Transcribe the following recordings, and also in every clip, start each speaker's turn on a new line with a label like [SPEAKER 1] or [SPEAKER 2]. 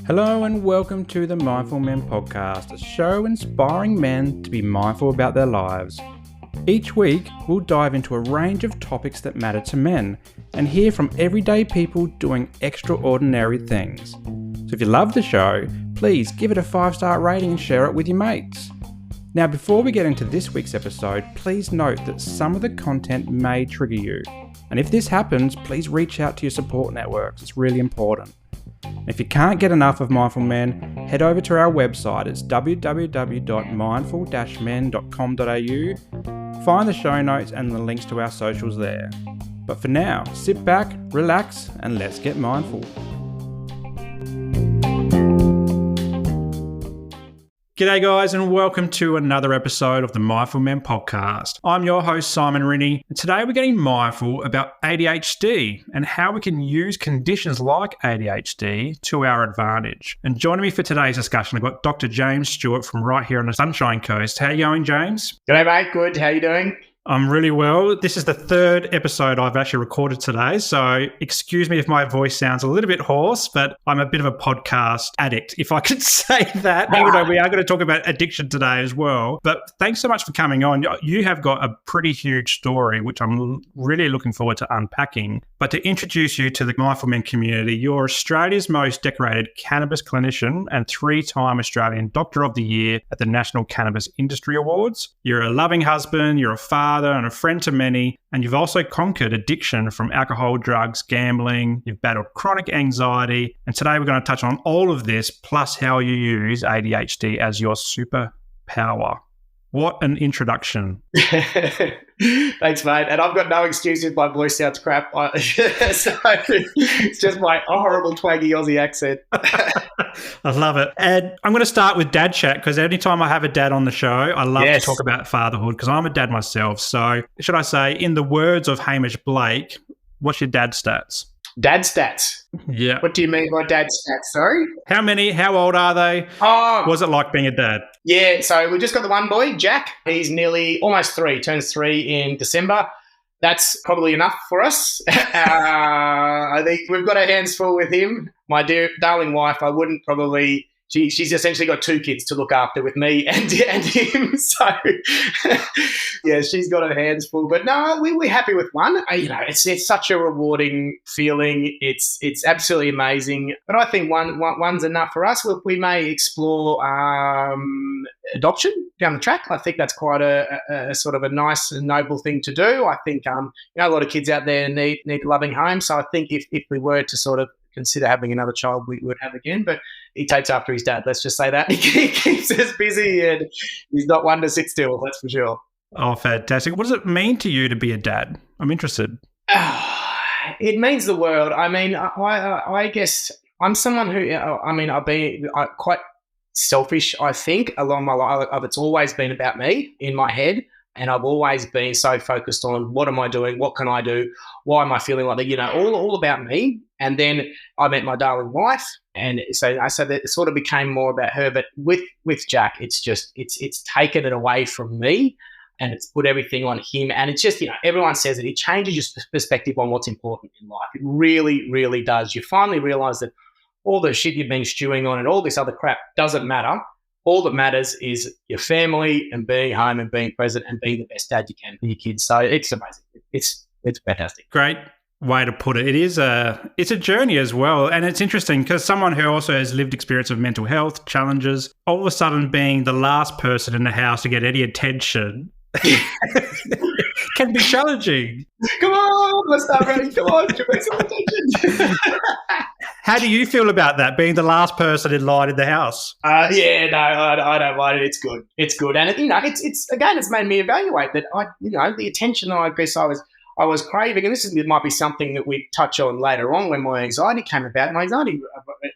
[SPEAKER 1] Hello and welcome to the Mindful Men podcast, a show inspiring men to be mindful about their lives. Each week, we'll dive into a range of topics that matter to men and hear from everyday people doing extraordinary things. So if you love the show, please give it a 5-star rating and share it with your mates. Now, before we get into this week's episode, please note that some of the content may trigger you. And if this happens, please reach out to your support networks. It's really important. If you can't get enough of Mindful Men, head over to our website. It's www.mindful-men.com.au. Find the show notes and the links to our socials there. But for now, sit back, relax, and let's get mindful. G'day guys and welcome to another episode of the Mindful Men podcast. I'm your host Simon Rinnie and today we're getting mindful about ADHD and how we can use conditions like ADHD to our advantage. And joining me for today's discussion, I've got Dr James Stewart from right here on the Sunshine Coast. How are you going, James?
[SPEAKER 2] G'day mate, good. How are you doing?
[SPEAKER 1] I'm really well. This is the third episode I've actually recorded today, so excuse me if my voice sounds a little bit hoarse, but I'm a bit of a podcast addict, if I could say that, even though we are going to talk about addiction today as well. But thanks so much for coming on. You have got a pretty huge story, which I'm really looking forward to unpacking. But to introduce you to the Mindful Men community, you're Australia's most decorated cannabis clinician and 3-time Australian Doctor of the Year at the National Cannabis Industry Awards. You're a loving husband, you're a father, and a friend to many, and you've also conquered addiction from alcohol, drugs, gambling. You've battled chronic anxiety, and today we're going to touch on all of this, plus how you use ADHD as your superpower. What an introduction.
[SPEAKER 2] Thanks, mate. And I've got no excuse if my voice sounds crap. So it's just my horrible twangy Aussie accent.
[SPEAKER 1] I love it. And I'm going to start with dad chat because anytime I have a dad on the show, I love to talk about fatherhood because I'm a dad myself. So should I say, in the words of Hamish Blake, what's your dad stats?
[SPEAKER 2] Dad stats?
[SPEAKER 1] Yeah.
[SPEAKER 2] What do you mean by dad stats? Sorry?
[SPEAKER 1] How many? How old are they?
[SPEAKER 2] Oh.
[SPEAKER 1] What was it like being a dad?
[SPEAKER 2] Yeah, so we've just got the one boy, Jack. He's nearly almost 3, turns 3 in December. That's probably enough for us. I think we've got our hands full with him. My dear darling wife, I wouldn't probably... She's essentially got 2 kids to look after with me and him. So, yeah, she's got her hands full. But no, we're happy with one. It's such a rewarding feeling. It's absolutely amazing. But I think one's enough for us. We may explore adoption down the track. I think that's quite a sort of a nice and noble thing to do. I think a lot of kids out there need a loving home. So I think if we were to sort of consider having another child, we would have again. But he takes after his dad, let's just say that. He keeps us busy and he's not one to sit still, that's for sure.
[SPEAKER 1] Oh, fantastic. What does it mean to you to be a dad? I'm interested.
[SPEAKER 2] It means the world. I mean, I guess I'm someone who, I've been quite selfish, I think, along my life. It's always been about me in my head. And I've always been so focused on what am I doing? What can I do? Why am I feeling like that? All about me. And then I met my darling wife. And so that it sort of became more about her. But with Jack, it's taken it away from me and it's put everything on him. And it's just, everyone says it changes your perspective on what's important in life. It really, really does. You finally realize that all the shit you've been stewing on and all this other crap doesn't matter. All that matters is your family and being home and being present and being the best dad you can for your kids. So it's amazing. It's fantastic.
[SPEAKER 1] Great way to put it. It's a journey as well. And it's interesting because someone who also has lived experience of mental health challenges, all of a sudden being the last person in the house to get any attention can be challenging.
[SPEAKER 2] Come on, let's start running. Come on, give me some attention.
[SPEAKER 1] How do you feel about that, being the last person in line in the house?
[SPEAKER 2] I don't mind it. It's good. It's good. And, it's made me evaluate that the attention that I guess I was craving, and this might be something that we touch on later on when my anxiety came about. My anxiety,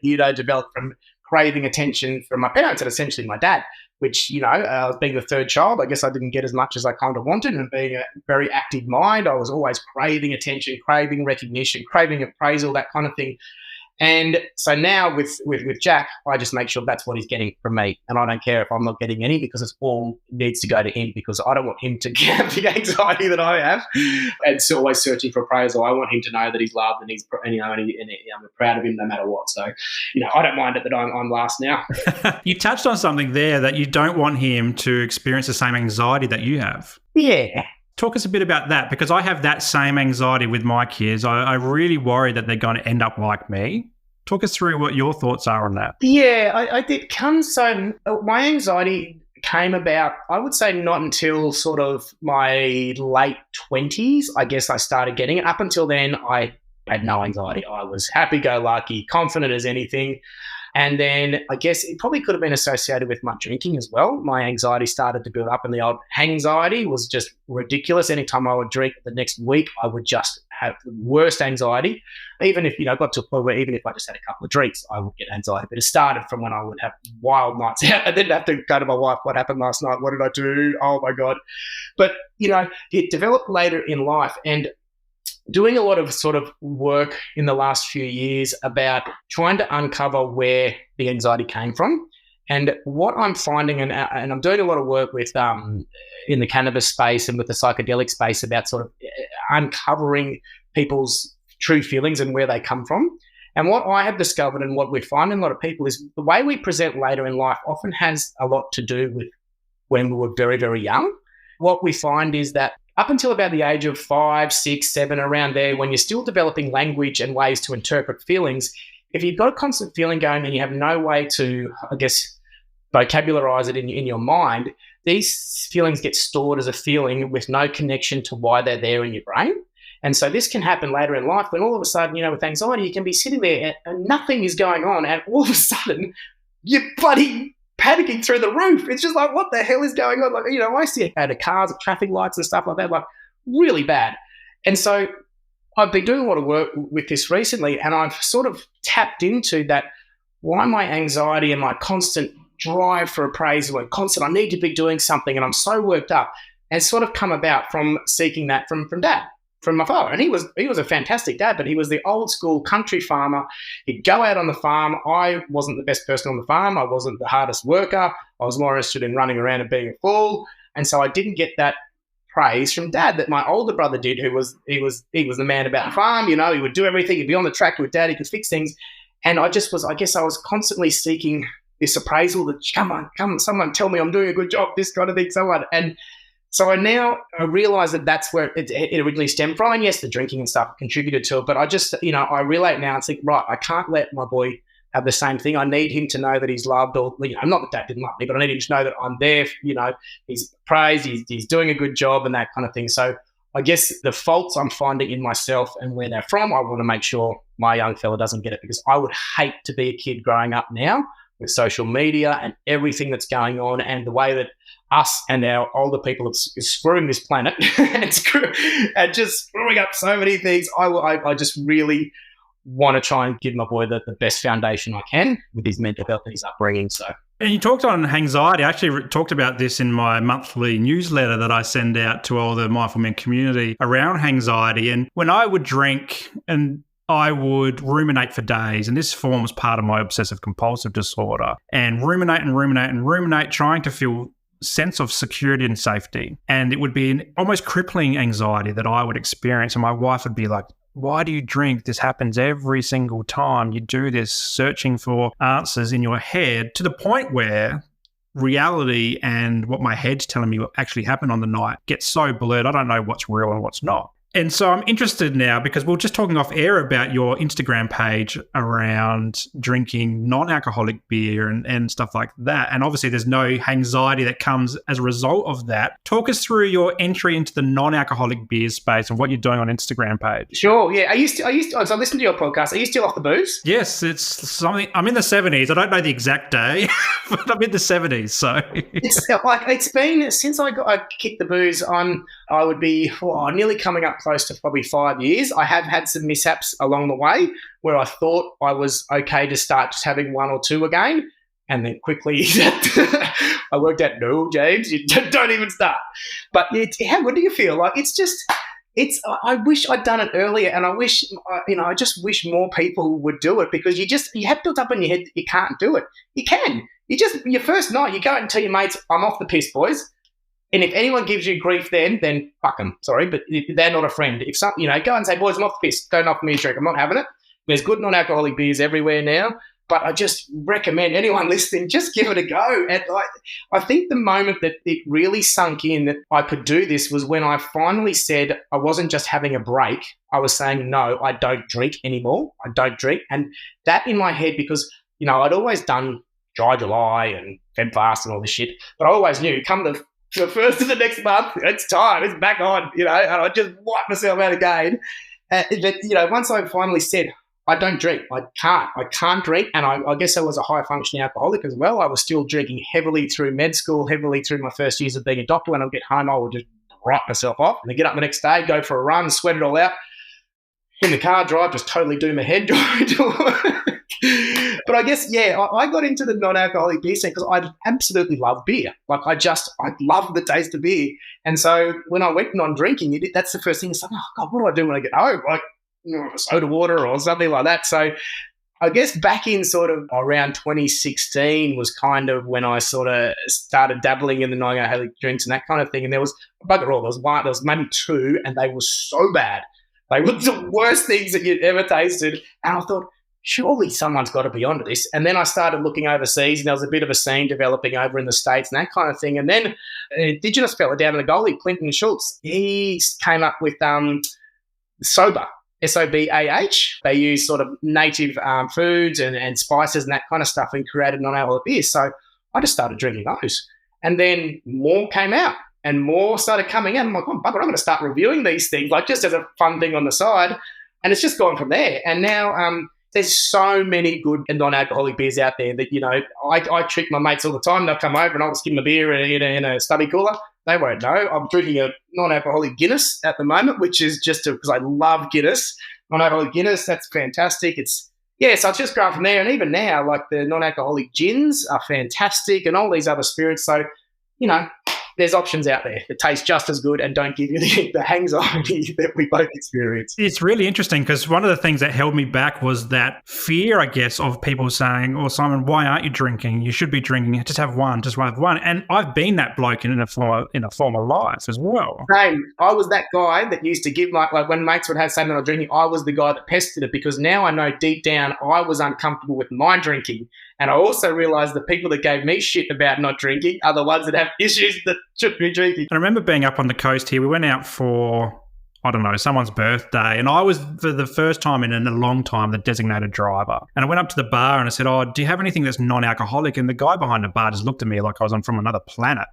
[SPEAKER 2] developed from craving attention from my parents and essentially my dad, which, being the third child, I guess I didn't get as much as I kind of wanted, and being a very active mind, I was always craving attention, craving recognition, craving appraisal, that kind of thing. And so now with Jack, I just make sure that's what he's getting from me. And I don't care if I'm not getting any, because it's all needs to go to him, because I don't want him to get the anxiety that I have and so always searching for appraisal. I want him to know that he's loved and he's, and I'm proud of him no matter what. So, I don't mind it that I'm last now.
[SPEAKER 1] You touched on something there, that you don't want him to experience the same anxiety that you have.
[SPEAKER 2] Yeah.
[SPEAKER 1] Talk us a bit about that, because I have that same anxiety with my kids. I really worry that they're going to end up like me. Talk us through what your thoughts are on that.
[SPEAKER 2] Yeah, I did come. So my anxiety came about, I would say, not until sort of my late 20s. I guess I started getting it. Up until then, I had no anxiety. I was happy-go-lucky, confident as anything. And then I guess it probably could have been associated with my drinking as well. My anxiety started to build up, and the old anxiety was just ridiculous. Anytime I would drink, the next week I would just have the worst anxiety. Even if, got to a point where even if I just had a couple of drinks, I would get anxiety. But it started from when I would have wild nights out. I didn't have to go to my wife, what happened last night? What did I do? Oh my God. But, it developed later in life, and doing a lot of sort of work in the last few years about trying to uncover where the anxiety came from. And what I'm finding, and I'm doing a lot of work with in the cannabis space and with the psychedelic space about sort of uncovering people's true feelings and where they come from. And what I have discovered, and what we find in a lot of people, is the way we present later in life often has a lot to do with when we were very, very young. What we find is that up until about the age of 5, 6, 7, around there, when you're still developing language and ways to interpret feelings, if you've got a constant feeling going and you have no way to, I guess, vocabularize it in your mind, these feelings get stored as a feeling with no connection to why they're there in your brain. And so this can happen later in life when all of a sudden, with anxiety, you can be sitting there and nothing is going on, and all of a sudden you're bloody panicking through the roof. It's just like, what the hell is going on? Like, I see it out of cars, traffic lights and stuff like that, like really bad. And so I've been doing a lot of work with this recently, and I've sort of tapped into that, why my anxiety and my constant drive for appraisal and constant, I need to be doing something, and I'm so worked up, has sort of come about from seeking that from Dad. From my father. And he was a fantastic dad, but he was the old school country farmer. He'd go out on the farm. I wasn't the best person on the farm. I wasn't the hardest worker. I was more interested in running around and being a fool. And so I didn't get that praise from Dad that my older brother did, he was the man about the farm. He would do everything. He'd be on the tractor with Dad. He could fix things. And I was constantly seeking this appraisal that, come on, someone tell me I'm doing a good job, this kind of thing, someone. And so I realise that that's where it originally stemmed from. And yes, the drinking and stuff contributed to it. But I just, I relate now and think, right, I can't let my boy have the same thing. I need him to know that he's loved, or, not that Dad didn't love me, but I need him to know that I'm there. He's praised, he's doing a good job and that kind of thing. So I guess the faults I'm finding in myself and where they're from, I want to make sure my young fella doesn't get it, because I would hate to be a kid growing up now with social media and everything that's going on, and the way that us and our older people are screwing this planet and just screwing up so many things. I just really want to try and give my boy the best foundation I can with his mental health and his upbringing. So.
[SPEAKER 1] And you talked on anxiety. I actually talked about this in my monthly newsletter that I send out to all the Mindful Men community around anxiety. And when I would drink, and I would ruminate for days, and this forms part of my obsessive compulsive disorder, and ruminate, trying to feel sense of security and safety. And it would be an almost crippling anxiety that I would experience. And my wife would be like, why do you drink? This happens every single time you do this, searching for answers in your head, to the point where reality and what my head's telling me what actually happened on the night gets so blurred. I don't know what's real and what's not. And so I'm interested now, because we were just talking off air about your Instagram page around drinking non-alcoholic beer and stuff like that. And obviously there's no anxiety that comes as a result of that. Talk us through your entry into the non-alcoholic beer space and what you're doing on Instagram page. Sure,
[SPEAKER 2] yeah. I listened to your podcast. Are you still off the booze?
[SPEAKER 1] Yes, it's something. I'm in the 70s. I don't know the exact day, but I'm in the 70s. So
[SPEAKER 2] it's been since I kicked the booze on. I would be nearly coming up close to probably 5 years. I have had some mishaps along the way where I thought I was okay to start just having one or two again, and then quickly I worked out, no, James, you don't even start. But how good do you feel? Like, it's just, I wish I'd done it earlier, and I just wish more people would do it, because you have built up in your head that you can't do it. You can. Your first night, you go out and tell your mates, I'm off the piss, boys. And if anyone gives you grief then fuck them. Sorry, but they're not a friend. If go and say, boys, I'm off the piss. Don't offer me a drink. I'm not having it. There's good non-alcoholic beers everywhere now. But I just recommend anyone listening, just give it a go. And I think the moment that it really sunk in that I could do this was when I finally said I wasn't just having a break. I was saying, no, I don't drink anymore. I don't drink. And that in my head, because, I'd always done dry July and Feb fast and all this shit. But I always knew, come the first of the next month, it's time. It's back on, and I just wipe myself out again. But, once I finally said, I don't drink. I can't drink. And I guess I was a high-functioning alcoholic as well. I was still drinking heavily through med school, heavily through my first years of being a doctor. When I get home, I would just write myself off. And then get up the next day, go for a run, sweat it all out. In the car, drive, just totally do my head. But I guess, I got into the non-alcoholic beer scene because I absolutely love beer. Like, I love the taste of beer. And so when I went non-drinking, that's the first thing. It's like, oh, God, what do I do when I get home? Like, soda water or something like that. So I guess back in sort of around 2016 was kind of when I sort of started dabbling in the non-alcoholic drinks and that kind of thing. And there was bugger all. There was maybe two, and they were so bad. They were the worst things that you'd ever tasted. And I thought, surely someone's got to be onto this. And then I started looking overseas, and there was a bit of a scene developing over in the States and that kind of thing. And then an Indigenous fella down in the Goldie, Clinton Schultz, he came up with Sober. SOBAH. They use sort of native foods and spices and that kind of stuff and created non-alcoholic beers. So I just started drinking those. And then more came out and more started coming out. I'm like, oh, bugger, I'm going to start reviewing these things, like just as a fun thing on the side. And it's just gone from there. And now there's so many good non-alcoholic beers out there that, I trick my mates all the time. They'll come over and I'll just give them a beer in a stubby cooler. They won't know. I'm drinking a non-alcoholic Guinness at the moment, which is just because I love Guinness. Non-alcoholic Guinness, that's fantastic. So I've just grown from there. And even now, like the non-alcoholic gins are fantastic and all these other spirits. So, there's options out there that taste just as good and don't give you the anxiety that we both experience.
[SPEAKER 1] It's really interesting because one of the things that held me back was that fear, I guess, of people saying, oh, Simon, why aren't you drinking? You should be drinking. Just have one. And I've been that bloke in a former life as well.
[SPEAKER 2] Same. I was that guy that used to give like when mates would have something on drinking, I was the guy that pestered it, because now I know deep down I was uncomfortable with my drinking. And I also realised the people that gave me shit about not drinking are the ones that have issues that should be drinking.
[SPEAKER 1] I remember being up on the coast here. We went out for, I don't know, someone's birthday. And I was, for the first time in a long time, the designated driver. And I went up to the bar and I said, oh, do you have anything that's non-alcoholic? And the guy behind the bar just looked at me like I was from another planet.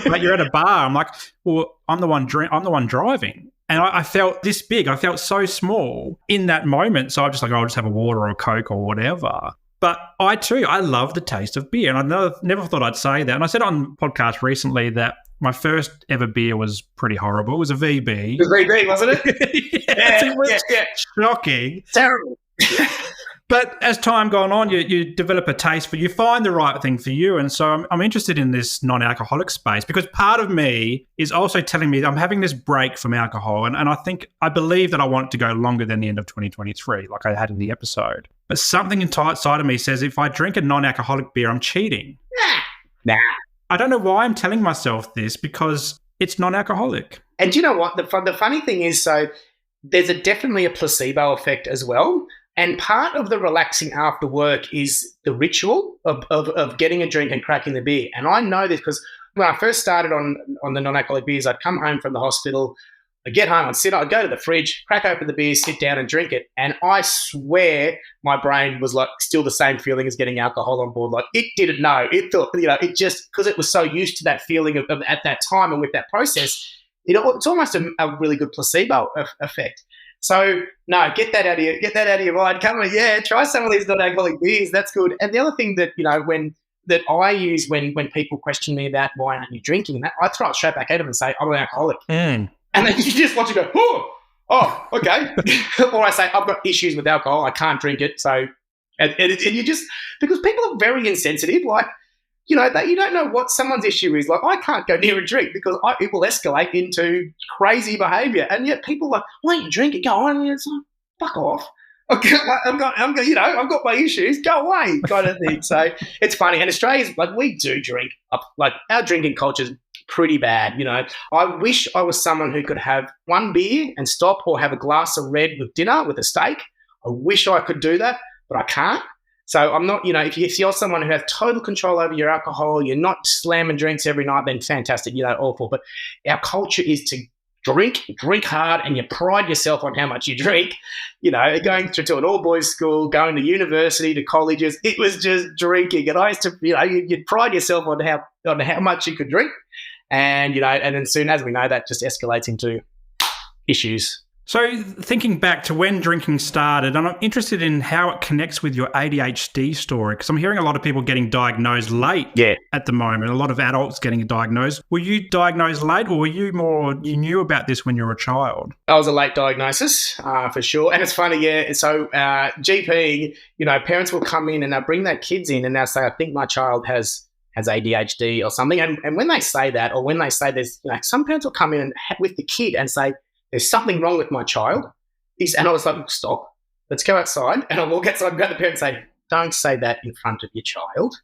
[SPEAKER 1] Like, you're at a bar. I'm like, well, I'm the one driving. And I felt this big. I felt so small in that moment. So I'm just like, oh, I'll just have a water or a Coke or whatever. But I love the taste of beer. And I never thought I'd say that. And I said on podcast recently that my first ever beer was pretty horrible. It was a VB.
[SPEAKER 2] It was VB, wasn't it?
[SPEAKER 1] Yes, it was shocking.
[SPEAKER 2] Terrible.
[SPEAKER 1] But as time gone on, you develop a taste for, you find the right thing for you. And so I'm interested in this non-alcoholic space, because part of me is also telling me that I'm having this break from alcohol. And I believe that I want it to go longer than the end of 2023, like I had in the episode. But something inside of me says if I drink a non-alcoholic beer, I'm cheating.
[SPEAKER 2] Nah.
[SPEAKER 1] I don't know why I'm telling myself this, because it's non-alcoholic.
[SPEAKER 2] And do you know what? The funny thing is, so there's definitely a placebo effect as well. And part of the relaxing after work is the ritual of getting a drink and cracking the beer. And I know this because when I first started on the non-alcoholic beers, I'd come home from the hospital, I'd get home, I'd go to the fridge, crack open the beer, sit down and drink it. And I swear my brain was like still the same feeling as getting alcohol on board. Like, it didn't know. It thought, it just, because it was so used to that feeling of at that time and with that process, it's almost a really good placebo effect. So no, get that out of your mind. Come on, try some of these non-alcoholic beers. That's good. And the other thing that that I use when people question me about why aren't you drinking, that I throw it straight back at them and say I'm an alcoholic, and then you just watch it go, oh, okay. Or I say I've got issues with alcohol, I can't drink it. So and you just, because people are very insensitive, like that you don't know what someone's issue is. Like, I can't go near a drink because it will escalate into crazy behaviour. And yet people are like, why don't you drink it? Go on. And it's like, fuck off. I've got my issues. Go away, kind of thing. So it's funny. And Australia's like, we do drink. Like, our drinking culture's pretty bad. I wish I was someone who could have one beer and stop, or have a glass of red with dinner with a steak. I wish I could do that, but I can't. So I'm not, if you're someone who has total control over your alcohol, you're not slamming drinks every night, then fantastic, awful. But our culture is to drink hard, and you pride yourself on how much you drink. Going to an all-boys school, going to university, to colleges, it was just drinking. And I used to, you'd pride yourself on how much you could drink. And, and then soon as we know, that just escalates into issues.
[SPEAKER 1] So thinking back to when drinking started, and I'm interested in how it connects with your ADHD story, because I'm hearing a lot of people getting diagnosed late at the moment, a lot of adults getting diagnosed. Were you diagnosed late, or were you knew about this when you were a child?
[SPEAKER 2] I was a late diagnosis, for sure. And it's funny, so GP, parents will come in and they'll bring their kids in and they'll say, I think my child has ADHD or something. And when they say that, or when they say there's, some parents will come in with the kid and say, there's something wrong with my child. And I was like, stop, let's go outside. And I'll walk outside and go to the parent and say, don't say that in front of your child.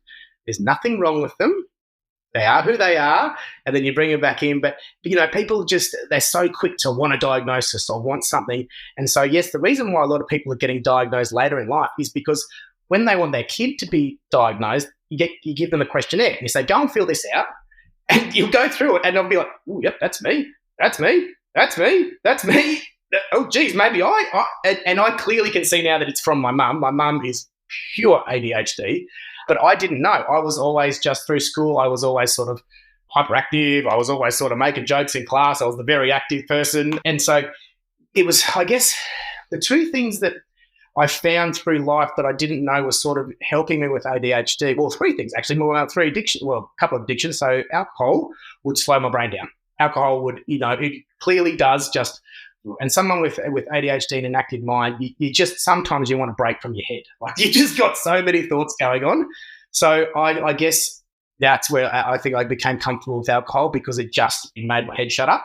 [SPEAKER 2] There's nothing wrong with them. They are who they are. And then you bring them back in. But people they're so quick to want a diagnosis or want something. And so, yes, the reason why a lot of people are getting diagnosed later in life is because when they want their kid to be diagnosed, you give them a questionnaire. And you say, go and fill this out. And you'll go through it and they'll be like, oh, yep, that's me. That's me. That's me. That's me. Oh, geez, maybe and I clearly can see now that it's from my mum. My mum is pure ADHD, but I didn't know. I was always just through school. I was always sort of hyperactive. I was always sort of making jokes in class. I was the very active person. And so it was, I guess, the two things that I found through life that I didn't know was sort of helping me with ADHD. Well, three things, actually, a couple of addictions. So alcohol would slow my brain down. Alcohol would, it clearly does just, and someone with ADHD and an active mind, you just, sometimes you want to break from your head. Like, you just got so many thoughts going on. So I guess that's where I think I became comfortable with alcohol, because it made my head shut up.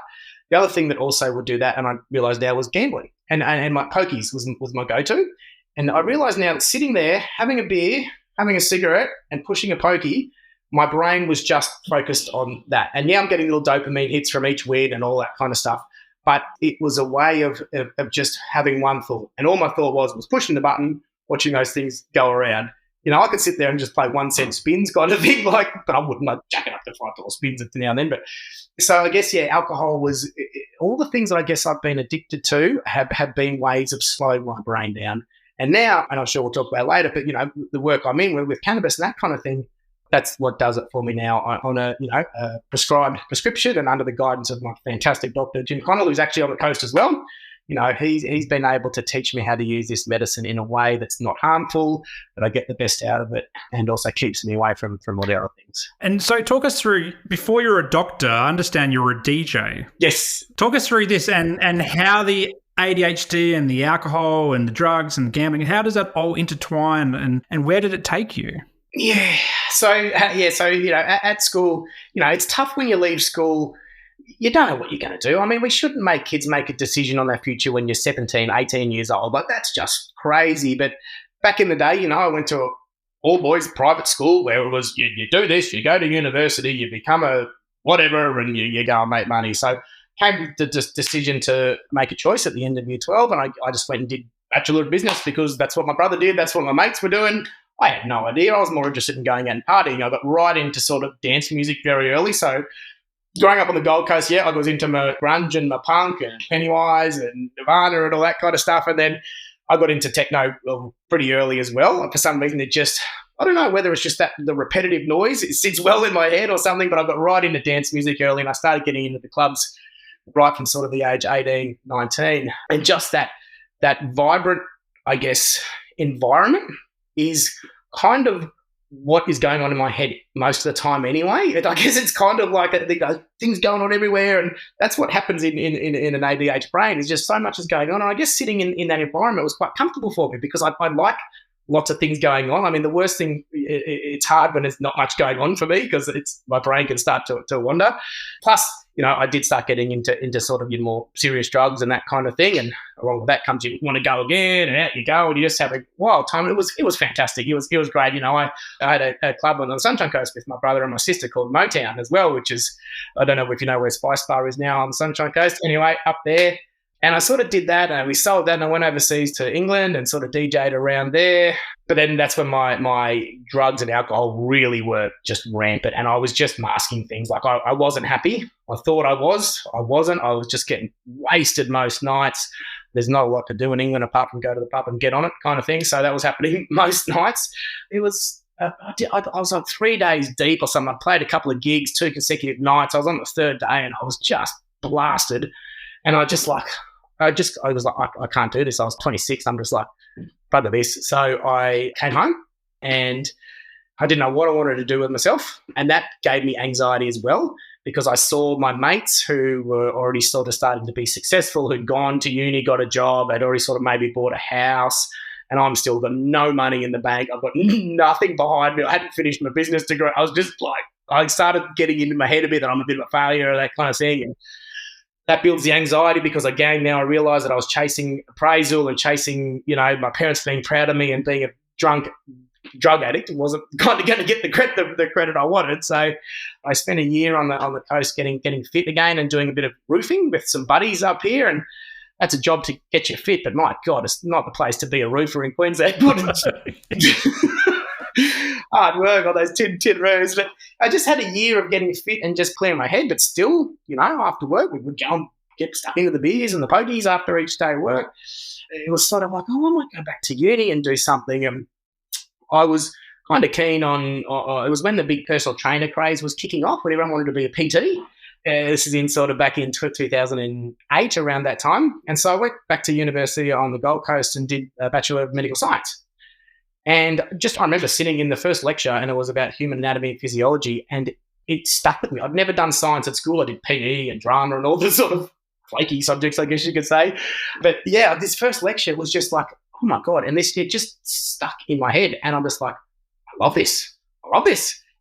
[SPEAKER 2] The other thing that also would do that, and I realised now, was gambling. And my pokies was my go-to. And I realised now that sitting there, having a beer, having a cigarette and pushing a pokey, my brain was just focused on that. And yeah, I'm getting little dopamine hits from each win and all that kind of stuff. But it was a way of just having one thought. And all my thought was pushing the button, watching those things go around. I could sit there and just play 1 cent spins kind of thing, but I wouldn't like jacking up to $5 spins every now and then. But so I guess, alcohol was all the things that I guess I've been addicted to have been ways of slowing my brain down. And now, and I'm sure we'll talk about it later, but, the work I'm in with cannabis and that kind of thing, that's what does it for me now on a prescribed prescription and under the guidance of my fantastic Dr. James Stewart, who's actually on the coast as well. He's been able to teach me how to use this medicine in a way that's not harmful, that I get the best out of it, and also keeps me away from all the other things.
[SPEAKER 1] And so talk us through, before you're a doctor, I understand you're a DJ.
[SPEAKER 2] Yes.
[SPEAKER 1] Talk us through this and how the ADHD and the alcohol and the drugs and the gambling, how does that all intertwine, and where did it take you?
[SPEAKER 2] Yeah. So at school, it's tough when you leave school. You don't know what you're going to do. I mean, we shouldn't make kids make a decision on their future when you're 17, 18 years old. Like, that's just crazy. But back in the day, I went to an all-boys private school where it was you do this, you go to university, you become a whatever, and you go and make money. So came to the decision to make a choice at the end of year 12, and I just went and did Bachelor of Business because that's what my brother did. That's what my mates were doing. I had no idea. I was more interested in going out and partying. I got right into sort of dance music very early. So growing up on the Gold Coast, I was into my grunge and my punk and Pennywise and Nirvana and all that kind of stuff. And then I got into techno pretty early as well. For some reason, I don't know whether it's just that the repetitive noise, it sits well in my head or something, but I got right into dance music early, and I started getting into the clubs right from sort of the age 18, 19. And just that vibrant, I guess, environment is kind of what is going on in my head most of the time anyway. I guess it's kind of like things going on everywhere, and that's what happens in an ADHD brain. Is just so much is going on. And I guess sitting in that environment was quite comfortable for me because I like lots of things going on. I mean, the worst thing, it's hard when there's not much going on for me because my brain can start to wander. Plus, I did start getting into sort of your more serious drugs and that kind of thing. And along with that comes you want to go again, and out you go, and you just have a wild time. It was fantastic. It was great. I had a club on the Sunshine Coast with my brother and my sister called Motown as well, which is, I don't know if you know where Spice Bar is now on the Sunshine Coast. Anyway, up there. And I sort of did that, and we sold that, and I went overseas to England and sort of DJ'd around there. But then that's when my drugs and alcohol really were just rampant, and I was just masking things. Like I wasn't happy. I thought I was. I wasn't. I was just getting wasted most nights. There's not a lot to do in England apart from go to the pub and get on it kind of thing. So that was happening most nights. It was I was like 3 days deep or something. I played a couple of gigs, 2 consecutive nights. I was on the third day, and I was just blasted. And I was like, I can't do this. I was 26. I'm just like, bugger this. So I came home and I didn't know what I wanted to do with myself. And that gave me anxiety as well, because I saw my mates who were already sort of starting to be successful, who'd gone to uni, got a job, had already sort of maybe bought a house. And I'm still got no money in the bank. I've got nothing behind me. I hadn't finished my business degree. I was just like, I started getting into my head a bit that I'm a bit of a failure or that kind of thing. And that builds the anxiety, because again, now I realise that I was chasing appraisal and chasing, my parents being proud of me, and being a drunk drug addict wasn't kind of going to get the credit I wanted. So I spent a year on the coast getting fit again and doing a bit of roofing with some buddies up here, and that's a job to get you fit. But my God, it's not the place to be a roofer in Queensland. Hard work on those tin roofs. But I just had a year of getting fit and just clearing my head. But still, after work, we would go and get stuck into the beers and the pokies after each day of work. It was sort of like, I might go back to uni and do something. And I was kind of keen on, it was when the big personal trainer craze was kicking off, when everyone wanted to be a PT. This is in sort of back in 2008, around that time. And so I went back to university on the Gold Coast and did a Bachelor of Medical Science. And I remember sitting in the first lecture, and it was about human anatomy and physiology, and it stuck with me. I'd never done science at school. I did PE and drama and all the sort of flaky subjects, I guess you could say. But yeah, this first lecture was just like, oh my God. And it just stuck in my head. And I'm just like, I love this.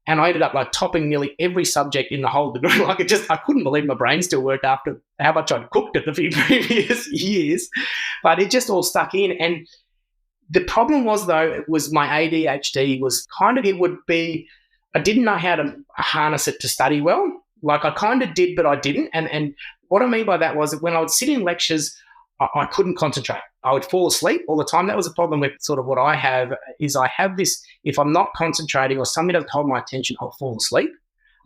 [SPEAKER 2] And I ended up like topping nearly every subject in the whole degree. Like I couldn't believe my brain still worked after how much I'd cooked at the few previous years. But it just all stuck in. And the problem was, though, it was my ADHD was kind of, I didn't know how to harness it to study well. Like I kind of did, but I didn't. And what I mean by that was that when I would sit in lectures, I couldn't concentrate. I would fall asleep all the time. That was a problem with sort of what I have, is I have this, if I'm not concentrating or something doesn't hold my attention, I'll fall asleep.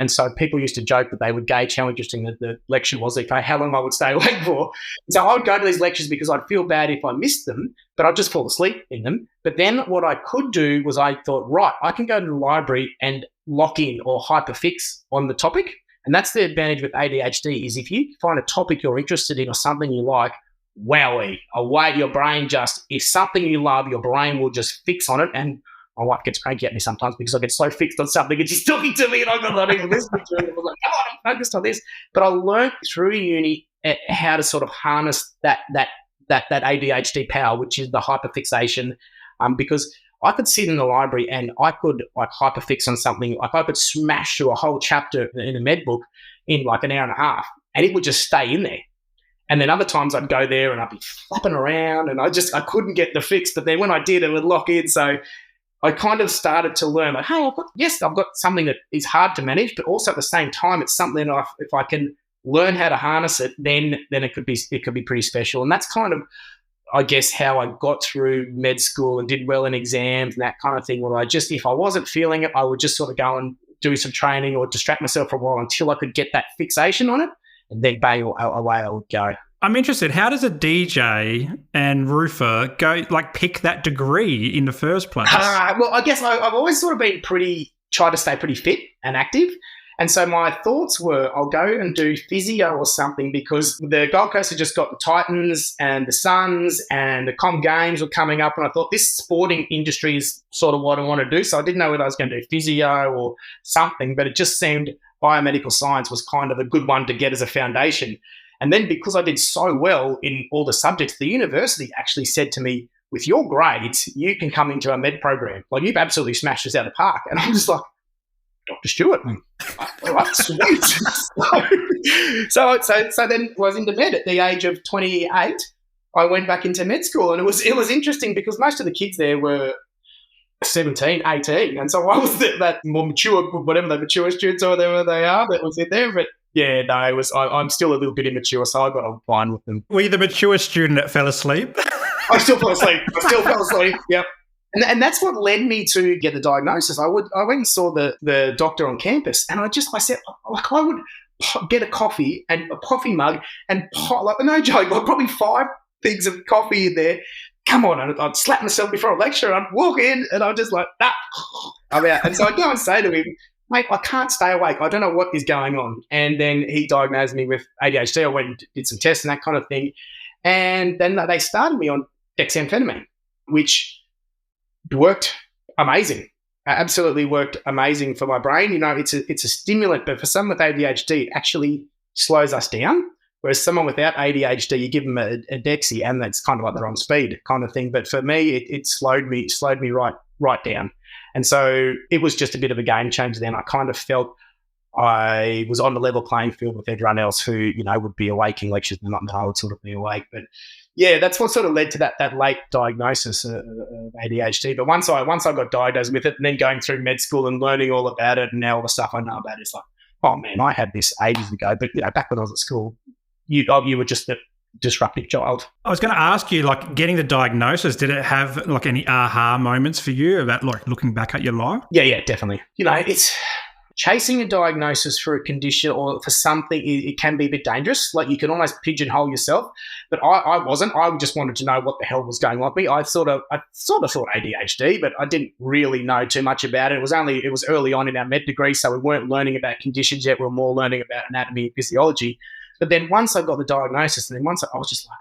[SPEAKER 2] And so people used to joke that they would gauge how interesting the lecture was, how long I would stay awake for. So I would go to these lectures because I'd feel bad if I missed them, but I'd just fall asleep in them. But then what I could do was I thought, right, I can go to the library and lock in or hyperfix on the topic. And that's the advantage with ADHD, is if you find a topic you're interested in or something you like, wowee, away your brain just, if something you love, your brain will just fix on it. And my wife gets cranky at me sometimes because I get so fixed on something and she's talking to me and I'm not even listening to her. I'm like, come on, I'm focused on this. But I learned through uni how to sort of harness that ADHD power, which is the hyperfixation, because I could sit in the library and I could like hyperfix on something. Like I could smash through a whole chapter in a med book in like an hour and a half, and it would just stay in there. And then other times I'd go there and I'd be flopping around and I couldn't get the fix. But then when I did, it would lock in. So I kind of started to learn, like, hey, I've got something that is hard to manage, but also at the same time, it's something that if I can learn how to harness it, then it could be pretty special. And that's kind of, I guess, how I got through med school and did well in exams and that kind of thing. Where if I wasn't feeling it, I would just sort of go and do some training or distract myself for a while until I could get that fixation on it, and then bang, away I would go.
[SPEAKER 1] I'm interested. How does a DJ and roofer pick that degree in the first place?
[SPEAKER 2] Well, I guess I've always sort of been tried to stay pretty fit and active. And so my thoughts were, I'll go and do physio or something, because the Gold Coast had just got the Titans and the Suns and the Com Games were coming up. And I thought this sporting industry is sort of what I want to do. So I didn't know whether I was going to do physio or something, but it just seemed biomedical science was kind of a good one to get as a foundation. And then because I did so well in all the subjects, the university actually said to me, with your grades, you can come into a med program. Like, you've absolutely smashed us out of the park. And I'm just like, Dr. Stewart. All right, sweet. so then I was into med at the age of 28. I went back into med school, and it was interesting because most of the kids there were 17, 18. And so I was that more mature, whatever the mature students or whatever they are, that was in there. But yeah, no, I'm still a little bit immature, so I got on fine with them.
[SPEAKER 1] Were you the mature student that fell asleep?
[SPEAKER 2] I still fell asleep. Yep. And that's what led me to get the diagnosis. I went and saw the doctor on campus, and I said, like, I would get a coffee and a coffee mug and like, no joke, like probably 5 things of coffee in there. Come on, and I'd slap myself before a lecture, and I'd walk in, and I'm just like, nah, I'm out. And so I'd go and say to him, mate, I can't stay awake. I don't know what is going on. And then he diagnosed me with ADHD. I went and did some tests and that kind of thing. And then they started me on dexamphetamine, which worked amazing. Absolutely worked amazing for my brain. You know, it's a stimulant, but for someone with ADHD, it actually slows us down. Whereas someone without ADHD, you give them a Dexy, and that's kind of like they're on speed kind of thing. But for me, it slowed me right down. And so it was just a bit of a game changer then. I kind of felt I was on the level playing field with everyone else who, you know, would be awake in lectures and not that I would sort of be awake. But yeah, that's what sort of led to that late diagnosis of ADHD. But once I got diagnosed with it, and then going through med school and learning all about it, and now all the stuff I know about it, it's like, oh man, I had this ages ago. But you know, back when I was at school, you were just a disruptive child.
[SPEAKER 1] I was going to ask you, like, getting the diagnosis, did it have like any aha moments for you about like looking back at your life?
[SPEAKER 2] Yeah, definitely. You know, it's chasing a diagnosis for a condition or for something, it can be a bit dangerous. Like, you can almost pigeonhole yourself. But I wasn't. I just wanted to know what the hell was going on with me. I sort of thought ADHD, but I didn't really know too much about it. It was early on in our med degree, so we weren't learning about conditions yet. We were more learning about anatomy and physiology. But then once I got the diagnosis, and then once I was just like,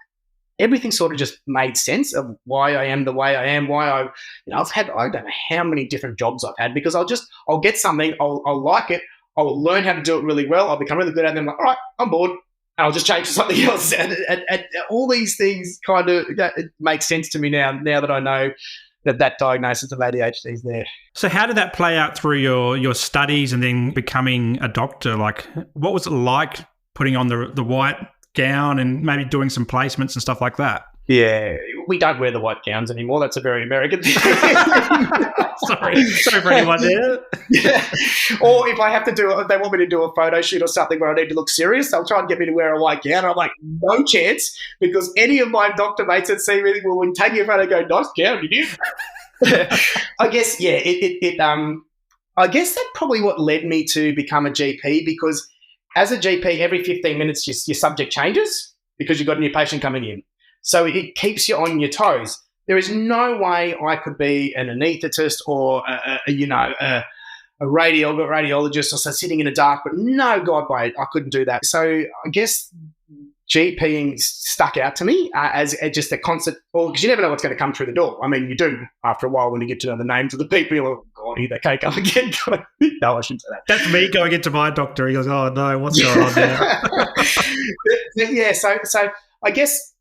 [SPEAKER 2] everything sort of just made sense of why I am the way I am, I don't know how many different jobs I've had, because I'll get something, I'll like it, I'll learn how to do it really well, I'll become really good at it, and I'm like, all right, I'm bored, and I'll just change to something else. And all these things kind of make sense to me now that I know that diagnosis of ADHD is there.
[SPEAKER 1] So how did that play out through your studies and then becoming a doctor? Like, what was it like putting on the white gown and maybe doing some placements and stuff like that?
[SPEAKER 2] Yeah, we don't wear the white gowns anymore. That's a very American thing.
[SPEAKER 1] Sorry for anyone there.
[SPEAKER 2] Yeah. Or if I have to if they want me to do a photo shoot or something where I need to look serious, they'll try and get me to wear a white gown. I'm like, no chance, because any of my doctor mates that see me will take you in front and go, nice gown, you did. I guess, yeah, I guess that's probably what led me to become a GP, because as a GP, every 15 minutes, your subject changes because you've got a new patient coming in. So it keeps you on your toes. There is no way I could be an anaesthetist or a radiologist or so sitting in a dark room. No, God, way, I couldn't do that. So I guess GPing stuck out to me as just a constant, because you never know what's going to come through the door. I mean, you do after a while when you get to know the names of the people. You're like, God, here they can't come again. No, I shouldn't say that.
[SPEAKER 1] That's me going into my doctor. He goes, oh no, what's going on there?
[SPEAKER 2] but yeah, so I guess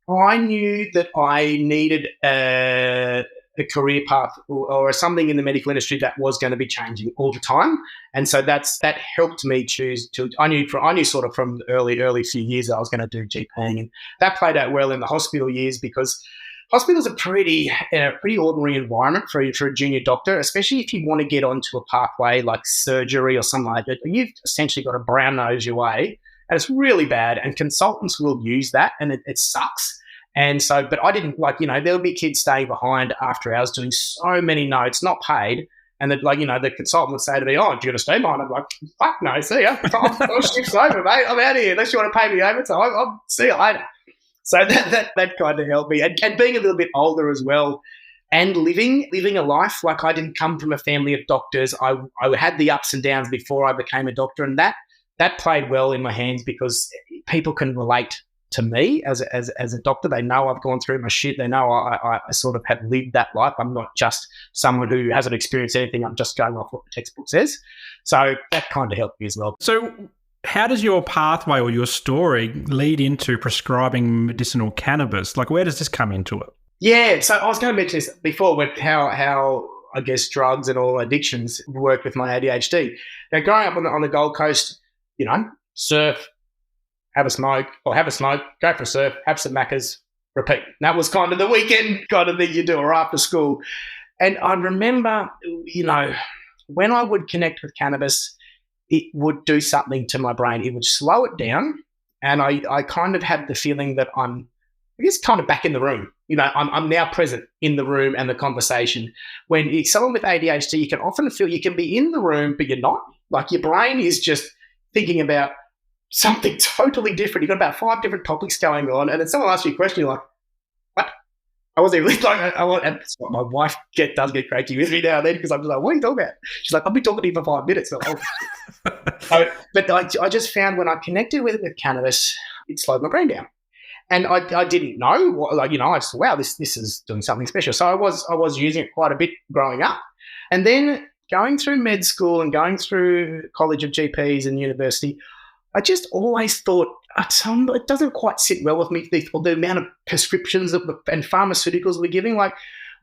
[SPEAKER 2] I knew that I needed a career path or something in the medical industry that was going to be changing all the time. And so that helped me choose to, I knew sort of from the early few years that I was going to do GPing, and that played out well in the hospital years, because hospitals are pretty ordinary environment for a junior doctor, especially if you want to get onto a pathway like surgery or something like that. You've essentially got to brown nose your way, and it's really bad, and consultants will use that, and it sucks. And so, but I didn't there would be kids staying behind after hours doing so many notes, not paid. And the consultant would say to me, oh, do you want to stay behind? I'm like, fuck no, see ya. Shift's over, mate. I'm out of here. Unless you want to pay me overtime, I'll see you later. So that kind of helped me. And being a little bit older as well, and living a life, like, I didn't come from a family of doctors. I had the ups and downs before I became a doctor, and that played well in my hands, because people can relate to me as a doctor. They know I've gone through my shit. They know I sort of have lived that life. I'm not just someone who hasn't experienced anything. I'm just going off what the textbook says. So that kind of helped me as well.
[SPEAKER 1] So how does your pathway or your story lead into prescribing medicinal cannabis? Like, where does this come into it?
[SPEAKER 2] Yeah, so I was going to mention this before with how I guess drugs and all addictions work with my ADHD. Now, growing up on the Gold Coast, surf, have a smoke, go for a surf, have some Maccas, repeat. And that was kind of the weekend kind of thing you do or after school. And I remember, when I would connect with cannabis, it would do something to my brain. It would slow it down. And I kind of had the feeling that I'm, I guess, kind of back in the room. I'm now present in the room and the conversation. When someone with ADHD, you can often feel you can be in the room, but you're not. Like your brain is just thinking about something totally different. You've got about 5 different topics going on, and then someone asks you a question, you're like, what? I wasn't even like, and my wife does get crazy with me now and then because I'm just like, what are you talking about? She's like, I've been talking to you for 5 minutes. Like, but I just found when I connected with cannabis, it slowed my brain down. And I didn't know what, I just, wow, this is doing something special. So I was using it quite a bit growing up. And then going through med school and going through College of GPs and university, I just always thought it doesn't quite sit well with me, the amount of prescriptions and pharmaceuticals we're giving. Like,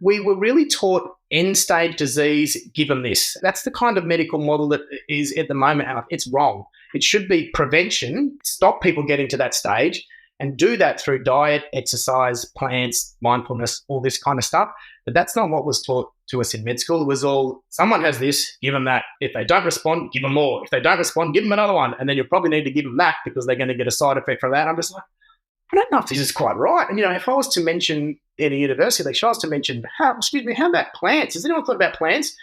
[SPEAKER 2] we were really taught end-stage disease, give them this. That's the kind of medical model that is at the moment, and it's wrong. It should be prevention, stop people getting to that stage, and do that through diet, exercise, plants, mindfulness, all this kind of stuff. But that's not what was taught to us in med school. It was all, someone has this, give them that. If they don't respond, give them more. If they don't respond, give them another one. And then you probably need to give them that because they're going to get a side effect from that. And I'm just like, I don't know if this is quite right. And, if I was to mention in a university, I was to mention, how about plants? Has anyone thought about plants?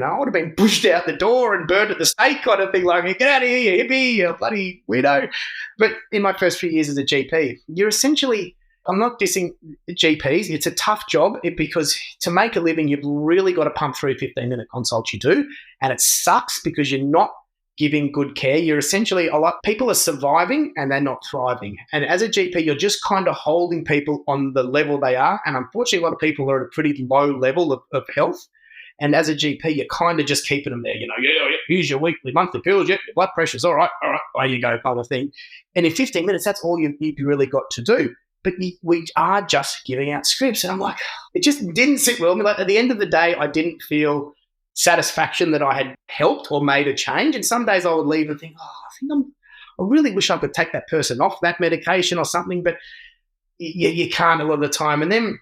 [SPEAKER 2] I would have been pushed out the door and burned at the stake kind of thing, like, get out of here, you hippie, you bloody weirdo. But in my first few years as a GP, you're essentially, I'm not dissing GPs, it's a tough job because to make a living, you've really got to pump through 15-minute consults you do, and it sucks because you're not giving good care. You're essentially, people are surviving and they're not thriving. And as a GP, you're just kind of holding people on the level they are, and unfortunately, a lot of people are at a pretty low level of health. And as a GP, you're kind of just keeping them there. Here's your weekly, monthly pills. Your blood pressure's all right. There you go, kind of thing. And in 15 minutes, that's all you've really got to do. But we are just giving out scripts. And I'm like, it just didn't sit well. Like, at the end of the day, I didn't feel satisfaction that I had helped or made a change. And some days I would leave and think, I really wish I could take that person off that medication or something. But you can't a lot of the time. And then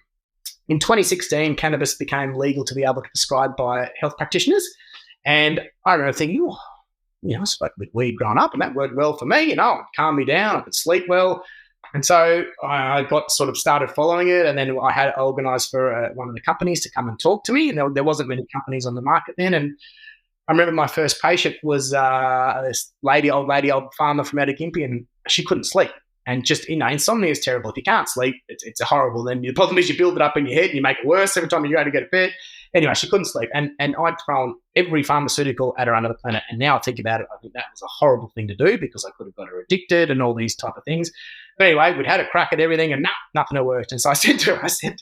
[SPEAKER 2] in 2016, cannabis became legal to be able to prescribe by health practitioners. And I remember thinking, I smoked a bit of weed growing up and that worked well for me. It calmed me down. I could sleep well. And so I got sort of started following it. And then I had organised for one of the companies to come and talk to me. And there wasn't many companies on the market then. And I remember my first patient was this old farmer from Outer and she couldn't sleep. And just, insomnia is terrible. If you can't sleep, it's horrible. Then the problem is you build it up in your head and you make it worse every time you go to get to bed. Anyway, she couldn't sleep. And I'd thrown every pharmaceutical at her under the planet. And now I think about it, I think that was a horrible thing to do because I could have got her addicted and all these type of things. But anyway, we'd had a crack at everything and nothing had worked. And so I said to her, do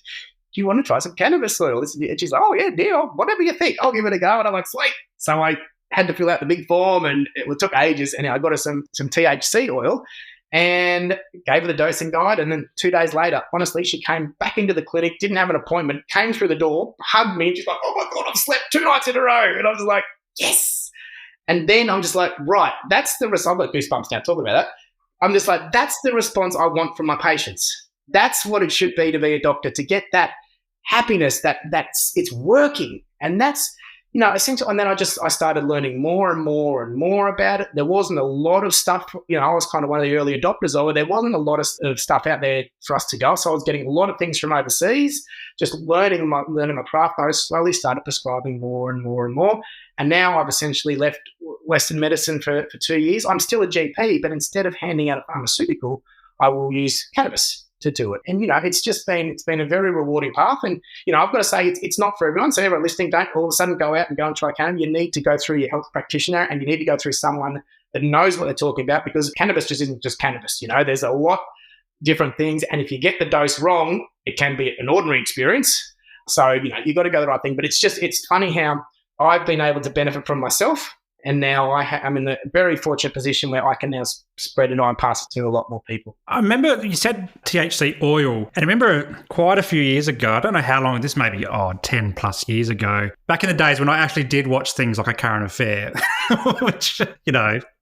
[SPEAKER 2] you want to try some cannabis oil? And she's like, oh, yeah, deal. Whatever you think, I'll give it a go. And I'm like, sweet. So I had to fill out the big form and it took ages. And I got her some THC oil and gave her the dosing guide. And then 2 days later, honestly, she came back into the clinic, didn't have an appointment, came through the door, hugged me, and she's like, oh my God, I've slept 2 nights in a row. And I was like, yes. And then I'm just like, right, that's the response. I've got goosebumps now talking about that. I'm just like, that's the response I want from my patients. That's what it should be to be a doctor, to get that happiness that's it's working. And that's, essentially, and then I started learning more and more and more about it. There wasn't a lot of stuff, I was kind of one of the early adopters of it. There wasn't a lot of stuff out there for us to go. So I was getting a lot of things from overseas, just learning my craft. I slowly started prescribing more and more and more. And now I've essentially left Western medicine for 2 years. I'm still a GP, but instead of handing out a pharmaceutical, I will use cannabis to do it. And, it's been a very rewarding path. And, I've got to say it's not for everyone. So everyone listening, don't all of a sudden go out and go and try cannabis. You need to go through your health practitioner and you need to go through someone that knows what they're talking about, because cannabis just isn't just cannabis. There's a lot of different things. And if you get the dose wrong, it can be an ordinary experience. So, you've got to go the right thing. But it's funny how I've been able to benefit from myself And now I'm in the very fortunate position where I can now spread it on and pass it to a lot more people.
[SPEAKER 1] I remember you said THC oil. And I remember quite a few years ago, I don't know how long, this may be 10 plus years ago, back in the days when I actually did watch things like A Current Affair, which,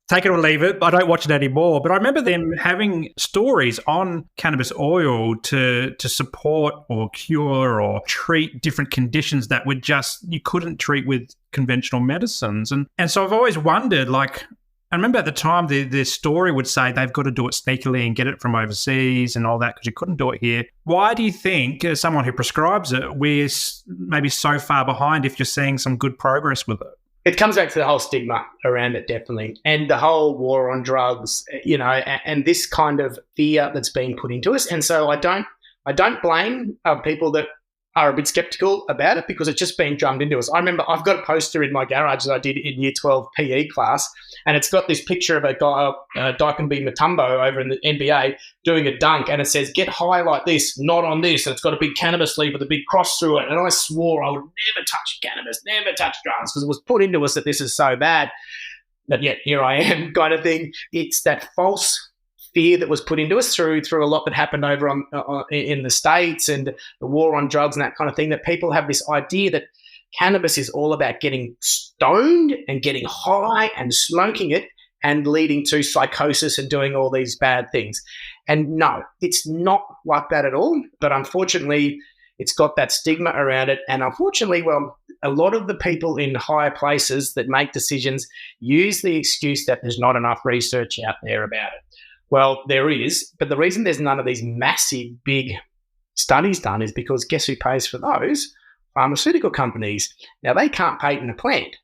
[SPEAKER 1] take it or leave it. I don't watch it anymore. But I remember them having stories on cannabis oil to support or cure or treat different conditions that you couldn't treat with conventional medicines. And so I've always wondered, I remember at the time the story would say they've got to do it sneakily and get it from overseas and all that because you couldn't do it here. Why do you think, as someone who prescribes it, we're maybe so far behind if you're seeing some good progress with it?
[SPEAKER 2] It comes back to the whole stigma around it, definitely. And the whole war on drugs, and this kind of fear that's being put into us. And so I don't blame people that are a bit skeptical about it because it's just being drummed into us. I remember I've got a poster in my garage that I did in Year 12 PE class, and it's got this picture of a guy, Dikembe Mutombo over in the NBA doing a dunk, and it says, "Get high like this, not on this." And it's got a big cannabis leaf with a big cross through it. And I swore I would never touch cannabis, never touch drugs, because it was put into us that this is so bad. But yet here I am, kind of thing. It's that false fear that was put into us through a lot that happened over in the States and the war on drugs and that kind of thing, that people have this idea that cannabis is all about getting stoned and getting high and smoking it and leading to psychosis and doing all these bad things. And no, it's not like that at all. But unfortunately, it's got that stigma around it. And unfortunately, a lot of the people in higher places that make decisions use the excuse that there's not enough research out there about it. Well, there is, but the reason there's none of these massive, big studies done is because guess who pays for those? Pharmaceutical companies. Now, they can't patent a plant.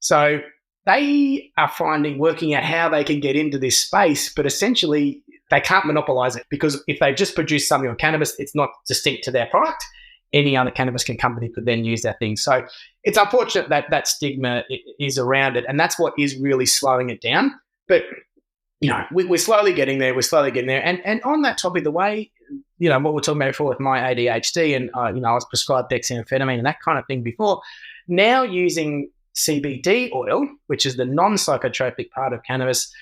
[SPEAKER 2] So they are working out how they can get into this space, but essentially they can't monopolize it because if they just produce something on cannabis, it's not distinct to their product. Any other cannabis company could then use that thing. So it's unfortunate that stigma is around it, and that's what is really slowing it down. But we're slowly getting there. And on that topic, the way, what we're talking about before with my ADHD and, I was prescribed dexamphetamine and that kind of thing before. Now using CBD oil, which is the non-psychotropic part of cannabis,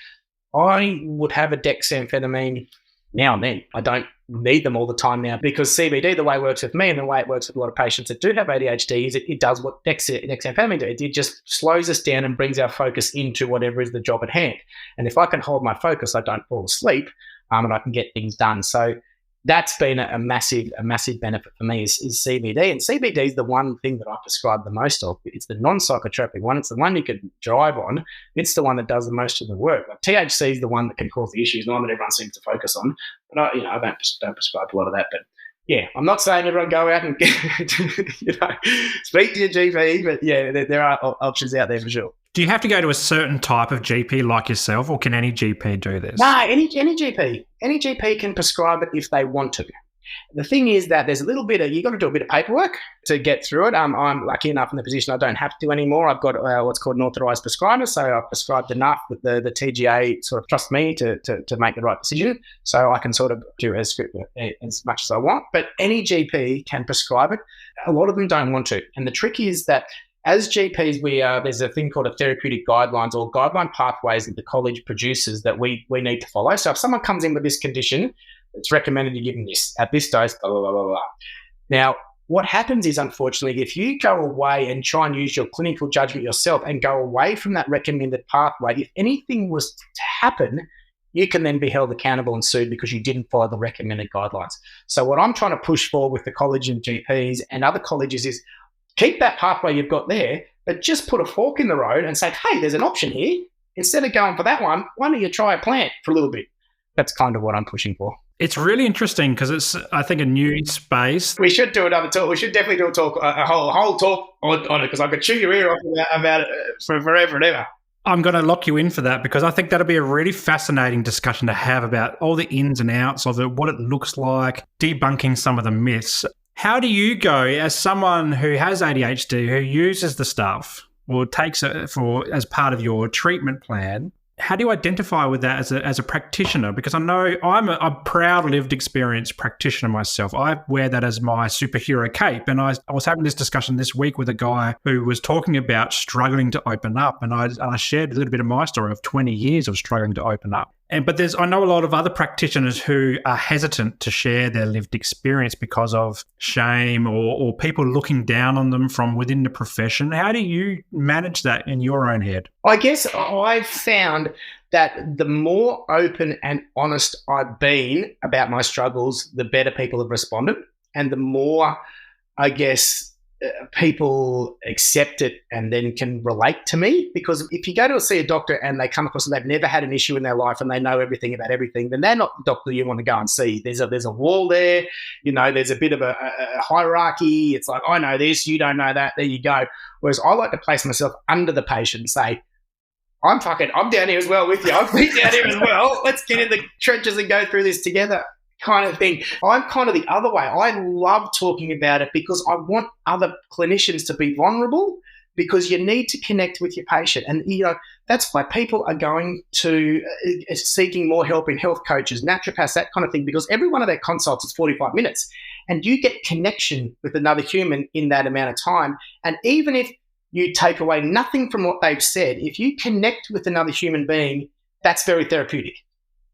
[SPEAKER 2] I would have a dexamphetamine now and then. I don't need them all the time now because CBD, the way it works with me and the way it works with a lot of patients that do have ADHD is it does what dexamphetamine does. It just slows us down and brings our focus into whatever is the job at hand. And if I can hold my focus, I don't fall asleep and I can get things done. So that's been a massive benefit for me is CBD. And CBD is the one thing that I prescribe the most of. It's the non-psychotropic one. It's the one you can drive on. It's the one that does the most of the work. Like THC is the one that can cause the issues, the one that everyone seems to focus on. But I don't prescribe a lot of that. But yeah, I'm not saying everyone go out and speak to your GP, but yeah, there are options out there for sure.
[SPEAKER 1] Do you have to go to a certain type of GP like yourself, or can any GP do this?
[SPEAKER 2] No, any GP. Any GP can prescribe it if they want to. The thing is that there's you got to do a bit of paperwork to get through it. I'm lucky enough in the position I don't have to anymore. I've got what's called an authorised prescriber, so I've prescribed enough that the TGA sort of trusts me to make the right decision, so I can sort of do as much as I want. But any GP can prescribe it. A lot of them don't want to, and the trick is that as GPs, there's a thing called a therapeutic guidelines or guideline pathways that the college produces that we need to follow. So if someone comes in with this condition, it's recommended you give them this at this dose, blah, blah, blah, blah, blah. Now, what happens is, unfortunately, if you go away and try and use your clinical judgment yourself and go away from that recommended pathway, if anything was to happen, you can then be held accountable and sued because you didn't follow the recommended guidelines. So what I'm trying to push for with the college and GPs and other colleges is keep that pathway you've got there, but just put a fork in the road and say, hey, there's an option here. Instead of going for that one, why don't you try a plant for a little bit? That's kind of what I'm pushing for.
[SPEAKER 1] It's really interesting because it's, I think, a new space.
[SPEAKER 2] We should do another talk. We should definitely do a whole talk on it because I could chew your ear off about it for forever and ever.
[SPEAKER 1] I'm going to lock you in for that because I think that'll be a really fascinating discussion to have about all the ins and outs of it, what it looks like, debunking some of the myths. How do you go as someone who has ADHD, who uses the stuff or takes it as part of your treatment plan? how do you identify with that as a practitioner? Because I know I'm a proud lived experience practitioner myself. I wear that as my superhero cape. And I was having this discussion this week with a guy who was talking about struggling to open up. And I shared a little bit of my story of 20 years of struggling to open up. But I know a lot of other practitioners who are hesitant to share their lived experience because of shame or people looking down on them from within the profession. How do you manage that in your own head?
[SPEAKER 2] I guess I've found that the more open and honest I've been about my struggles, the better people have responded. And the more, I guess, people accept it and then can relate to me. Because if you go to see a doctor and they come across and they've never had an issue in their life and they know everything about everything, then they're not the doctor you want to go and see. There's a wall there, there's a bit of a hierarchy. It's like, I know this, you don't know that, there you go. Whereas I like to place myself under the patient and say, I'm down here as well with you. I've been down here as well. Let's get in the trenches and go through this together, kind of thing. I'm kind of the other way. I love talking about it because I want other clinicians to be vulnerable, because you need to connect with your patient. And, that's why people are going to seeking more help in health coaches, naturopaths, that kind of thing, because every one of their consults is 45 minutes and you get connection with another human in that amount of time. And even if you take away nothing from what they've said, if you connect with another human being, that's very therapeutic.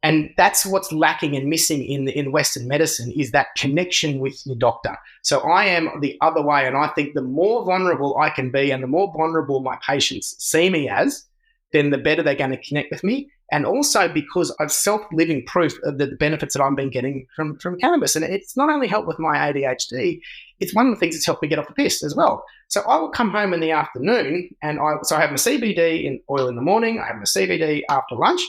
[SPEAKER 2] And that's what's lacking and missing in Western medicine, is that connection with your doctor. So I am the other way, and I think the more vulnerable I can be and the more vulnerable my patients see me as, then the better they're going to connect with me. And also because I've self-living proof of the benefits that I've been getting from cannabis. And it's not only helped with my ADHD, it's one of the things that's helped me get off the piss as well. So I will come home in the afternoon and I have my CBD oil in the morning, I have my CBD after lunch.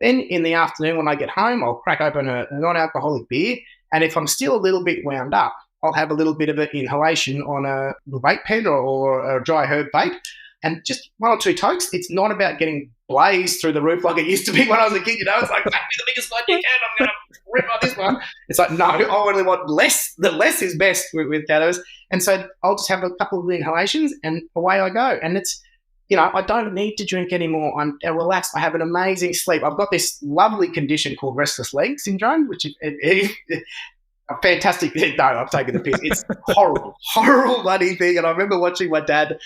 [SPEAKER 2] Then in the afternoon when I get home, I'll crack open a non-alcoholic beer. And if I'm still a little bit wound up, I'll have a little bit of an inhalation on a vape pen or a dry herb vape. And just one or two tokes. It's not about getting blazed through the roof like it used to be when I was a kid. It's like, make me the biggest one you can. I'm going to rip on this one. It's like, no, I only want less. The less is best with cannabis. And so I'll just have a couple of inhalations and away I go. And it's, I don't need to drink anymore. I'm relaxed. I have an amazing sleep. I've got this lovely condition called restless leg syndrome, which is a fantastic. No, I'm taking the piss. It's horrible bloody thing. And I remember watching my dad,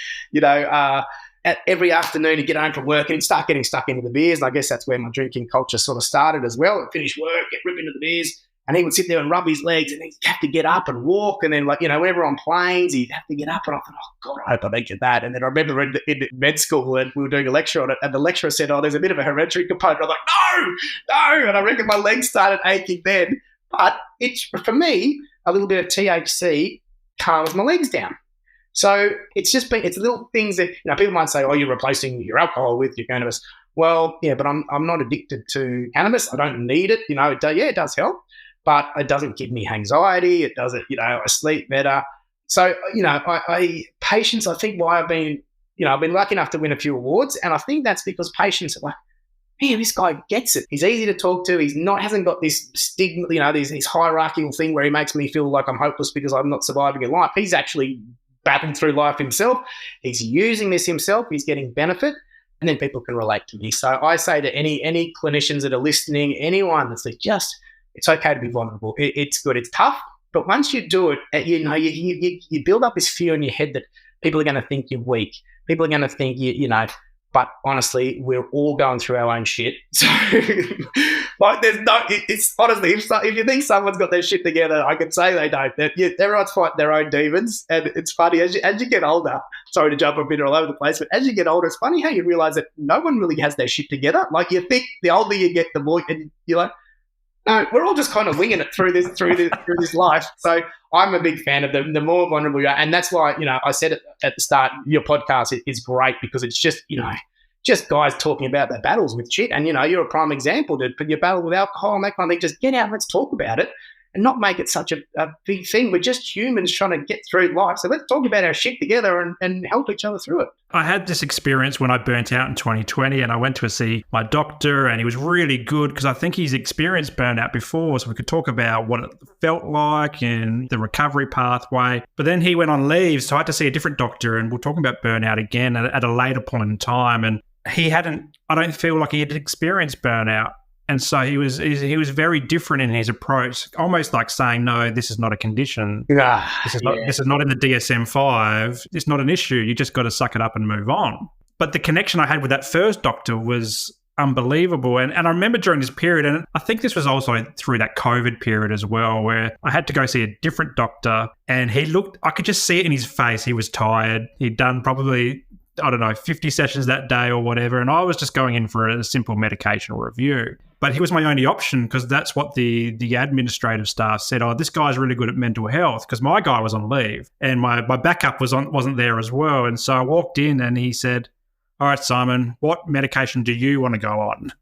[SPEAKER 2] at every afternoon he'd get home from work and he'd start getting stuck into the beers. And I guess that's where my drinking culture sort of started as well. I'd finish work, get ripped into the beers. And he would sit there and rub his legs and he'd have to get up and walk. And then, whenever on planes, he'd have to get up. And I thought, oh, God, I hope I don't get that. And then I remember in med school and we were doing a lecture on it. And the lecturer said, there's a bit of a hereditary component. I was like, no. And I reckon my legs started aching then. But it's, for me, a little bit of THC calms my legs down. So it's little things that, people might say, you're replacing your alcohol with your cannabis. Well, yeah, but I'm not addicted to cannabis. I don't need it. It does help. But it doesn't give me anxiety. It doesn't, I sleep better. So, patients, I think why I've been lucky enough to win a few awards. And I think that's because patients are like, man, this guy gets it. He's easy to talk to. Hasn't got this stigma, this hierarchical thing where he makes me feel like I'm hopeless because I'm not surviving in life. He's actually battling through life himself. He's using this himself. He's getting benefit. And then people can relate to me. So I say to any clinicians that are listening, anyone that's like, it's okay to be vulnerable. It's good. It's tough. But once you do it, you build up this fear in your head that people are going to think you're weak. People are going to think but honestly, we're all going through our own shit. So it's honestly, if you think someone's got their shit together, I could say they don't. Everyone's fighting their own demons. And it's funny, as you get older, sorry to jump a bit all over the place, but as you get older, it's funny how you realize that no one really has their shit together. Like you think the older you get, the more, and you're like, no, we're all just kind of winging it through this life. So I'm a big fan of the more vulnerable you are. And that's why, I said it at the start, your podcast is great because it's just, just guys talking about their battles with shit. And, you're a prime example, dude. But your battle with alcohol and that kind of thing, just get out, let's talk about it and not make it such a big thing. We're just humans trying to get through life. So let's talk about our shit together and help each other through it.
[SPEAKER 1] I had this experience when I burnt out in 2020 and I went to see my doctor and he was really good because I think he's experienced burnout before. So we could talk about what it felt like and the recovery pathway. But then he went on leave. So I had to see a different doctor and we're talking about burnout again at a later point in time. And he hadn't, I don't feel like he had experienced burnout. And so he was very different in his approach, almost like saying, no, this is not a condition. This is not in the DSM-5. It's not an issue. You just got to suck it up and move on. But the connection I had with that first doctor was unbelievable. And I remember during this period, and I think this was also through that COVID period as well, where I had to go see a different doctor, and I could just see it in his face. He was tired. He'd done probably, 50 sessions that day or whatever. And I was just going in for a simple medication review. But he was my only option because that's what the administrative staff said. Oh, this guy's really good at mental health, because my guy was on leave and my backup wasn't there as well. And so I walked in and he said, all right, Simon, what medication do you want to go on?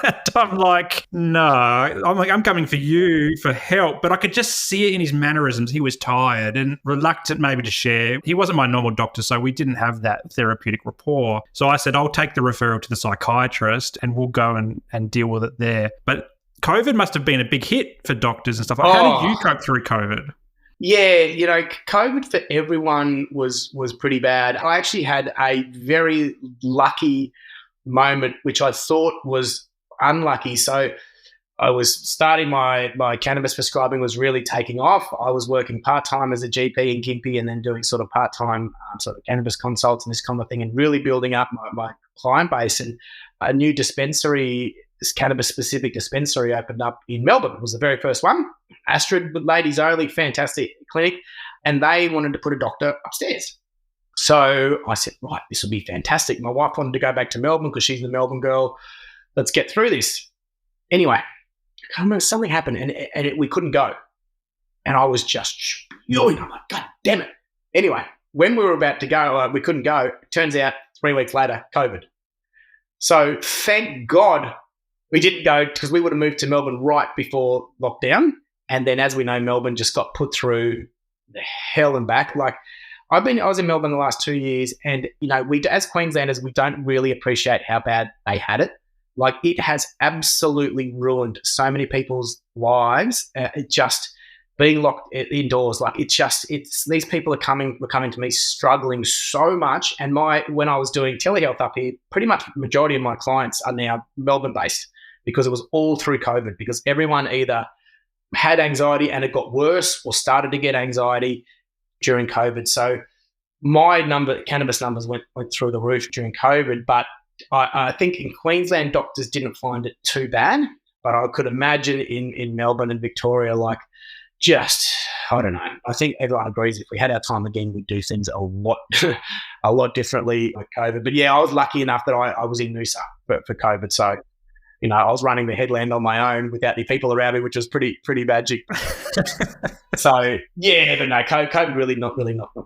[SPEAKER 1] And I'm like, no. I'm coming for you for help. But I could just see it in his mannerisms. He was tired and reluctant maybe to share. He wasn't my normal doctor, so we didn't have that therapeutic rapport. So I said, I'll take the referral to the psychiatrist and we'll go and deal with it there. But COVID must have been a big hit for doctors and stuff. How did you cope through COVID?
[SPEAKER 2] Yeah, COVID for everyone was pretty bad. I actually had a very lucky moment, which I thought was unlucky. So I was starting my cannabis prescribing was really taking off. I was working part-time as a GP in Gympie and then doing sort of part-time sort of cannabis consults and this kind of thing, and really building up my client base. And a new dispensary, this cannabis-specific dispensary, opened up in Melbourne. It was the very first one. Astrid, ladies only, fantastic clinic. And they wanted to put a doctor upstairs. So I said, right, this will be fantastic. My wife wanted to go back to Melbourne because she's the Melbourne girl. Let's get through this. Anyway, I remember something happened and we couldn't go. And I was just spewing. I'm like, God damn it. Anyway, when we were about to go, we couldn't go. Turns out 3 weeks later, COVID. So thank God we didn't go, because we would have moved to Melbourne right before lockdown. And then, as we know, Melbourne just got put through the hell and back. Like, I was in Melbourne the last 2 years, and we, as Queenslanders, we don't really appreciate how bad they had it. Like, it has absolutely ruined so many people's lives. Just being locked indoors, like it's these people were coming to me struggling so much. And when I was doing telehealth up here, pretty much the majority of my clients are now Melbourne based, because it was all through COVID, because everyone either had anxiety and it got worse or started to get anxiety during COVID. So my cannabis numbers went through the roof during COVID, but I think in Queensland, doctors didn't find it too bad, but I could imagine in Melbourne and Victoria, like, just, I don't know. I think everyone agrees if we had our time again, we'd do things a lot differently with COVID. But yeah, I was lucky enough that I was in Noosa for COVID. So, I was running the headland on my own without any people around me, which was pretty magic. So yeah, but no, COVID really not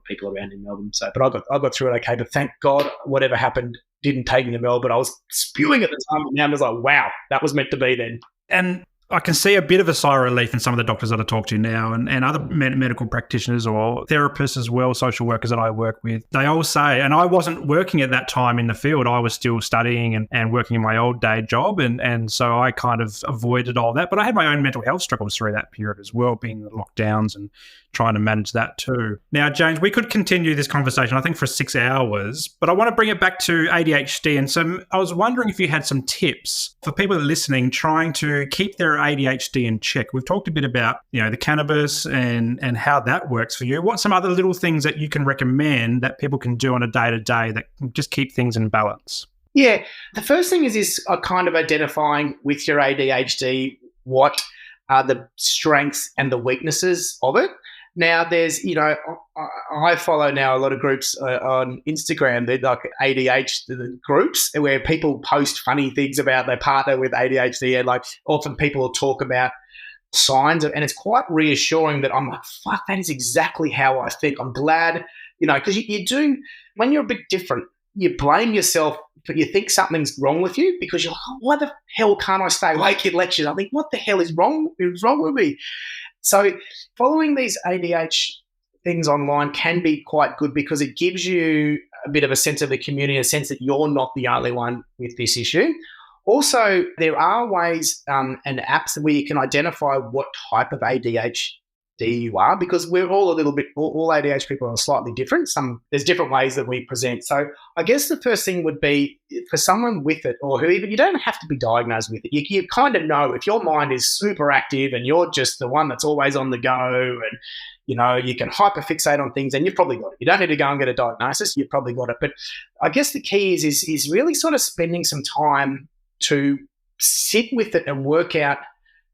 [SPEAKER 2] people around in Melbourne. So, but I got through it okay. But thank God, whatever happened didn't take me to Melbourne. I was spewing at the time, but now I was like, wow, that was meant to be then.
[SPEAKER 1] And I can see a bit of a sigh of relief in some of the doctors that I talk to now, and other medical practitioners or therapists as well, social workers that I work with. They all say, and I wasn't working at that time in the field, I was still studying and working in my old day job, and so I kind of avoided all that. But I had my own mental health struggles through that period as well, being the lockdowns and trying to manage that too. Now, James, we could continue this conversation, I think, for 6 hours, but I want to bring it back to ADHD. And so I was wondering if you had some tips for people listening trying to keep their ADHD in check. We've talked a bit about, the cannabis and how that works for you. What's some other little things that you can recommend that people can do on a day-to-day that can just keep things in balance?
[SPEAKER 2] Yeah. The first thing is kind of identifying with your ADHD what are the strengths and the weaknesses of it. Now, there's, I follow now a lot of groups on Instagram. They're like ADHD groups where people post funny things about their partner with ADHD, and like often people will talk about signs, and it's quite reassuring that I'm like, fuck, that is exactly how I think. I'm glad, because you do, when you're a bit different, you blame yourself, but you think something's wrong with you because you're like, oh, why the hell can't I stay awake at lectures? I think, what the hell is wrong with me? So following these ADHD things online can be quite good because it gives you a bit of a sense of the community, a sense that you're not the only one with this issue. Also, there are ways and apps where you can identify what type of ADHD you are, because we're all a little bit, all ADHD people are slightly different. There's different ways that we present. So I guess the first thing would be for someone with it, or who even, you don't have to be diagnosed with it. You kind of know if your mind is super active and you're just the one that's always on the go, and you can hyperfixate on things, and you've probably got it. You don't need to go and get a diagnosis. You've probably got it. But I guess the key is really sort of spending some time to sit with it and work out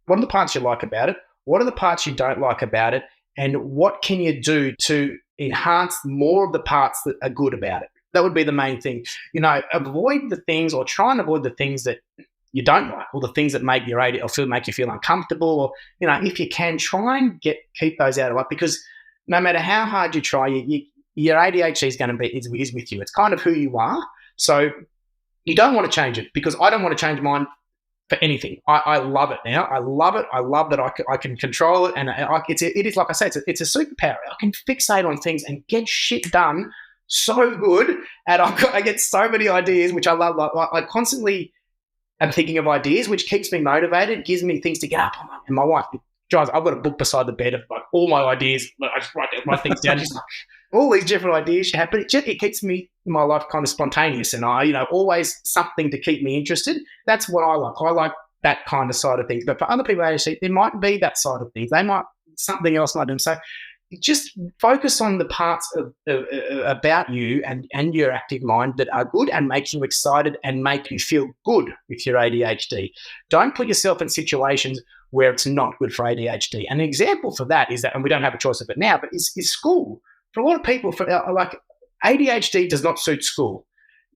[SPEAKER 2] what are the parts you like about it, what are the parts you don't like about it, and what can you do to enhance more of the parts that are good about it. That would be the main thing. Avoid the things, or try and avoid the things that you don't like, or the things that make you feel uncomfortable, or if you can, try and keep those out of life, because no matter how hard you try, your ADHD is going to is with you. It's kind of who you are. So you don't want to change it, because I don't want to change mine for anything. I love it now. I love it. I love that I can control it, and it is like I say, it's a superpower. I can fixate on things and get shit done so good, and I get so many ideas, which I love. I constantly am thinking of ideas, which keeps me motivated, gives me things to get up on. And my wife drives. I've got a book beside the bed of all my ideas. I just write things down. She's like, all these different ideas you have, but it keeps my life kind of spontaneous, and always something to keep me interested. That's what I like. I like that kind of side of things. But for other people, actually, there might be that side of things. Something else might do. So just focus on the parts about you and your active mind that are good and make you excited and make you feel good with your ADHD. Don't put yourself in situations where it's not good for ADHD. An example for that is that, and we don't have a choice of it now, but is school. For a lot of people, ADHD does not suit school,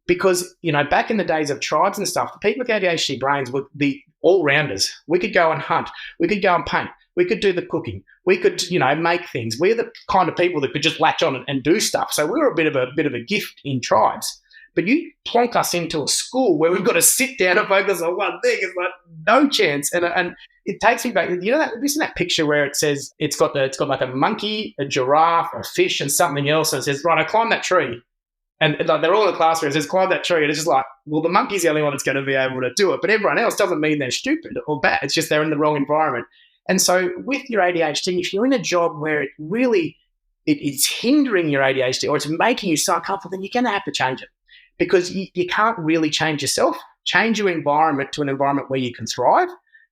[SPEAKER 2] because, back in the days of tribes and stuff, the people with ADHD brains were the all-rounders. We could go and hunt. We could go and paint. We could do the cooking. We could, make things. We're the kind of people that could just latch on and do stuff. So we were a bit of a gift in tribes. But you plonk us into a school where we've got to sit down and focus on one thing. It's like no chance. And it takes me back. Isn't that picture where it says it's got like a monkey, a giraffe, a fish, and something else, and it says, right, I climb that tree. And they're all in the classroom. It says, climb that tree. And it's just like, well, the monkey's the only one that's going to be able to do it. But everyone else doesn't mean they're stupid or bad. It's just they're in the wrong environment. And so with your ADHD, if you're in a job where it really it's hindering your ADHD, or it's making you so uncomfortable, then you're going to have to change it, because you can't really change yourself. Change your environment to an environment where you can thrive,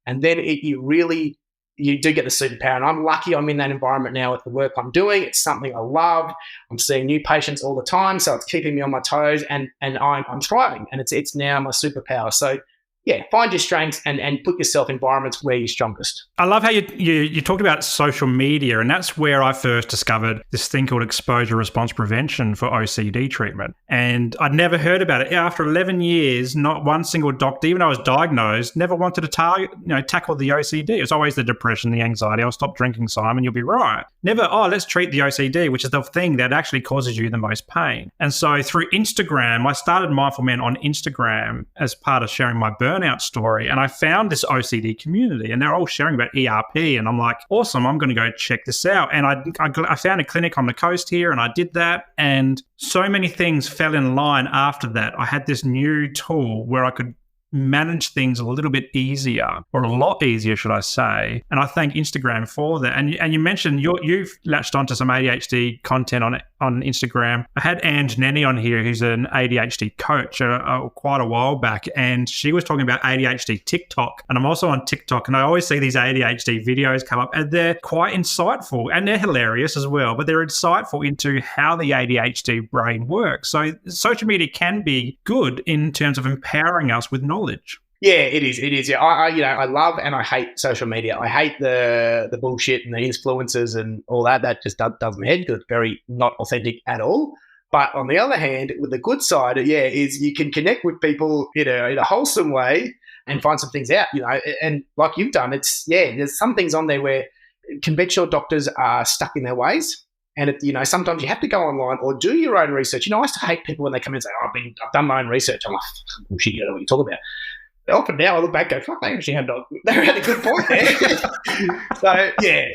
[SPEAKER 2] and then you do get the superpower. And I'm lucky I'm in that environment now with the work I'm doing. It's something I love. I'm seeing new patients all the time, so it's keeping me on my toes, and I'm thriving, and it's now my superpower. So yeah, find your strengths and put yourself in environments where you're strongest.
[SPEAKER 1] I love how you talked about social media, and that's where I first discovered this thing called exposure response prevention for OCD treatment. And I'd never heard about it. After 11 years, not one single doctor, even though I was diagnosed, never wanted to tackle the OCD. It was always the depression, the anxiety. I'll stop drinking, Simon, you'll be right. Never, let's treat the OCD, which is the thing that actually causes you the most pain. And so through Instagram, I started Mindful Men on Instagram as part of sharing my burnout story, and I found this OCD community, and they're all sharing about ERP, and I'm like, awesome, I'm going to go check this out. And I found a clinic on the coast here, and I did that, and so many things fell in line after that. I had this new tool where I could manage things a little bit easier, or a lot easier, should I say. And I thank Instagram for that. And you mentioned you've latched onto some ADHD content on Instagram. I had Ange Nenny on here, who's an ADHD coach quite a while back, and she was talking about ADHD TikTok. And I'm also on TikTok, and I always see these ADHD videos come up, and they're quite insightful, and they're hilarious as well, but they're insightful into how the ADHD brain works. So social media can be good in terms of empowering us with knowledge.
[SPEAKER 2] Yeah, it is. It is. Yeah, I love and I hate social media. I hate the bullshit and the influencers and all that. That just does my head, because it's very not authentic at all. But on the other hand, with the good side, is you can connect with people in a wholesome way and find some things out. And like you've done, there's some things on there where conventional doctors are stuck in their ways. And sometimes you have to go online or do your own research. I used to hate people when they come in and say, I've done my own research. I'm like, bullshit, you don't know what you're talking about. But often now I look back and go, fuck, they actually had a good point there. So, yeah,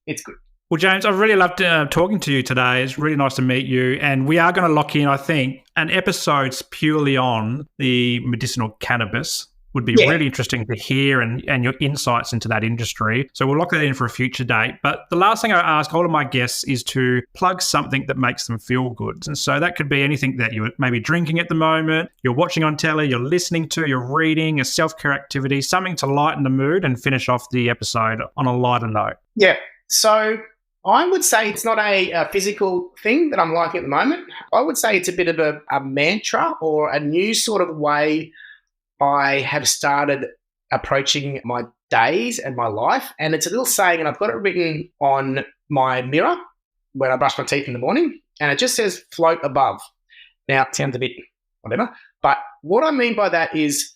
[SPEAKER 2] it's good.
[SPEAKER 1] Well, James, I've really loved talking to you today. It's really nice to meet you. And we are going to lock in, I think, an episode purely on the medicinal cannabis would be really interesting to hear and your insights into that industry. So we'll lock that in for a future date. But the last thing I ask all of my guests is to plug something that makes them feel good. And so that could be anything that you're maybe drinking at the moment, you're watching on telly, you're listening to, you're reading, a self-care activity, something to lighten the mood and finish off the episode on a lighter note.
[SPEAKER 2] Yeah. So I would say it's not a physical thing that I'm liking at the moment. I would say it's a bit of a mantra or a new sort of way I have started approaching my days and my life. And it's a little saying, and I've got it written on my mirror when I brush my teeth in the morning, and it just says float above. Now, it sounds a bit whatever, but what I mean by that is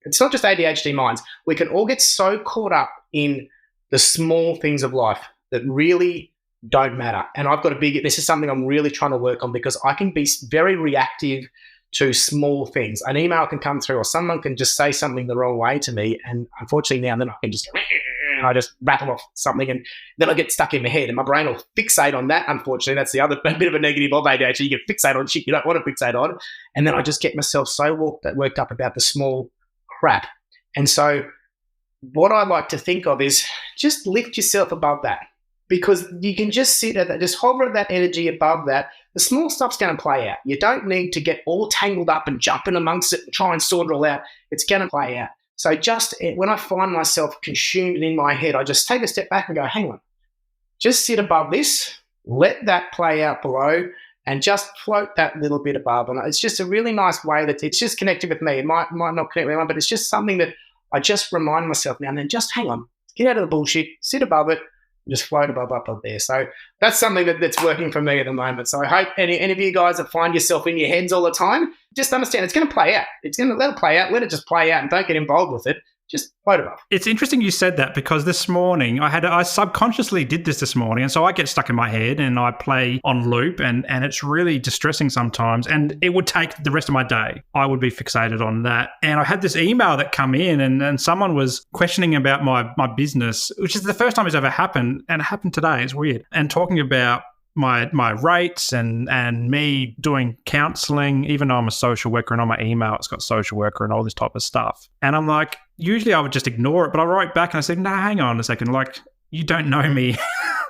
[SPEAKER 2] it's not just ADHD minds. We can all get so caught up in the small things of life that really don't matter. And this is something I'm really trying to work on, because I can be very reactive to small things. An email can come through, or someone can just say something the wrong way to me, and unfortunately now and then I can just rattle off something, and then I get stuck in my head and my brain will fixate on that. Unfortunately, that's the other bit of a negative of ADHD. You get fixate on shit you don't want to fixate on, and then I just get myself so worked up about the small crap. And so what I like to think of is just lift yourself above that, because you can just sit at that, just hover at that energy above that. The small stuff's going to play out. You don't need to get all tangled up and jump in amongst it and try and sort it all out. It's going to play out. So just when I find myself consumed in my head, I just take a step back and go, hang on, just sit above this, let that play out below, and just float that little bit above. And it's just a really nice way that it's just connected with me. It might not connect with anyone, but it's just something that I just remind myself now and then, just hang on, get out of the bullshit, sit above it, just float above up there. So that's something that's working for me at the moment. So I hope any of you guys that find yourself in your heads all the time, just understand it's going to play out. It's going to let it play out. Let it just play out and don't get involved with it. Just float above.
[SPEAKER 1] It's interesting you said that, because this morning I subconsciously did this morning, and so I get stuck in my head and I play on loop, and it's really distressing sometimes, and it would take the rest of my day. I would be fixated on that. And I had this email that come in, and someone was questioning about my business, which is the first time it's ever happened, and it happened today. It's weird. And talking about my rates and me doing counselling, even though I'm a social worker, and on my email it's got social worker and all this type of stuff. And I'm like, usually I would just ignore it, but I wrote back and I said, no, hang on a second. Like, you don't know me.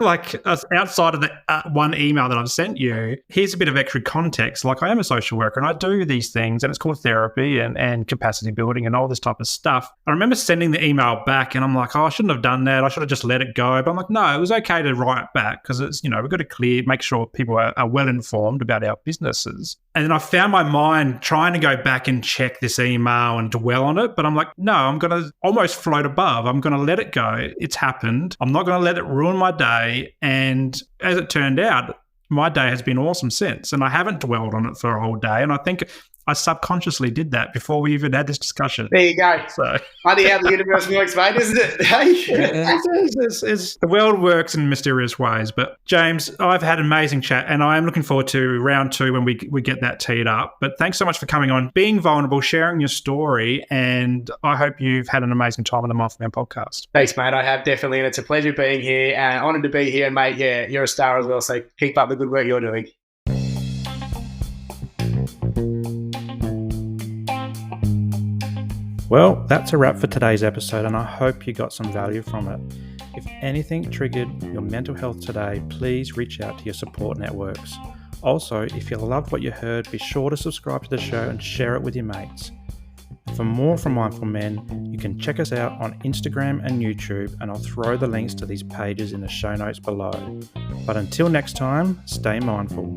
[SPEAKER 1] Like, outside of the one email that I've sent you, here's a bit of extra context. Like, I am a social worker and I do these things, and it's called therapy and capacity building and all this type of stuff. I remember sending the email back and I'm like, oh, I shouldn't have done that. I should have just let it go. But I'm like, no, it was okay to write back, because it's, we've got to make sure people are well informed about our businesses. And then I found my mind trying to go back and check this email and dwell on it. But I'm like, no, I'm going to almost float above. I'm going to let it go. It's happened. I'm not going to let it ruin my day. And as it turned out, my day has been awesome since, and I haven't dwelled on it for a whole day. And I think I subconsciously did that before we even had this discussion.
[SPEAKER 2] There you go.
[SPEAKER 1] So,
[SPEAKER 2] funny how the universe works, mate, isn't it?
[SPEAKER 1] The world works in mysterious ways. But James, I've had an amazing chat, and I am looking forward to round 2 when we get that teed up. But thanks so much for coming on, being vulnerable, sharing your story, and I hope you've had an amazing time on the Mindful Man podcast.
[SPEAKER 2] Thanks, mate. I have, definitely, and it's a pleasure being here. Honoured to be here, and mate, yeah, you're a star as well. So keep up the good work you're doing.
[SPEAKER 1] Well, that's a wrap for today's episode, and I hope you got some value from it. If anything triggered your mental health today, please reach out to your support networks. Also, if you loved what you heard, be sure to subscribe to the show and share it with your mates. For more from Mindful Men, you can check us out on Instagram and YouTube, and I'll throw the links to these pages in the show notes below. But until next time, stay mindful.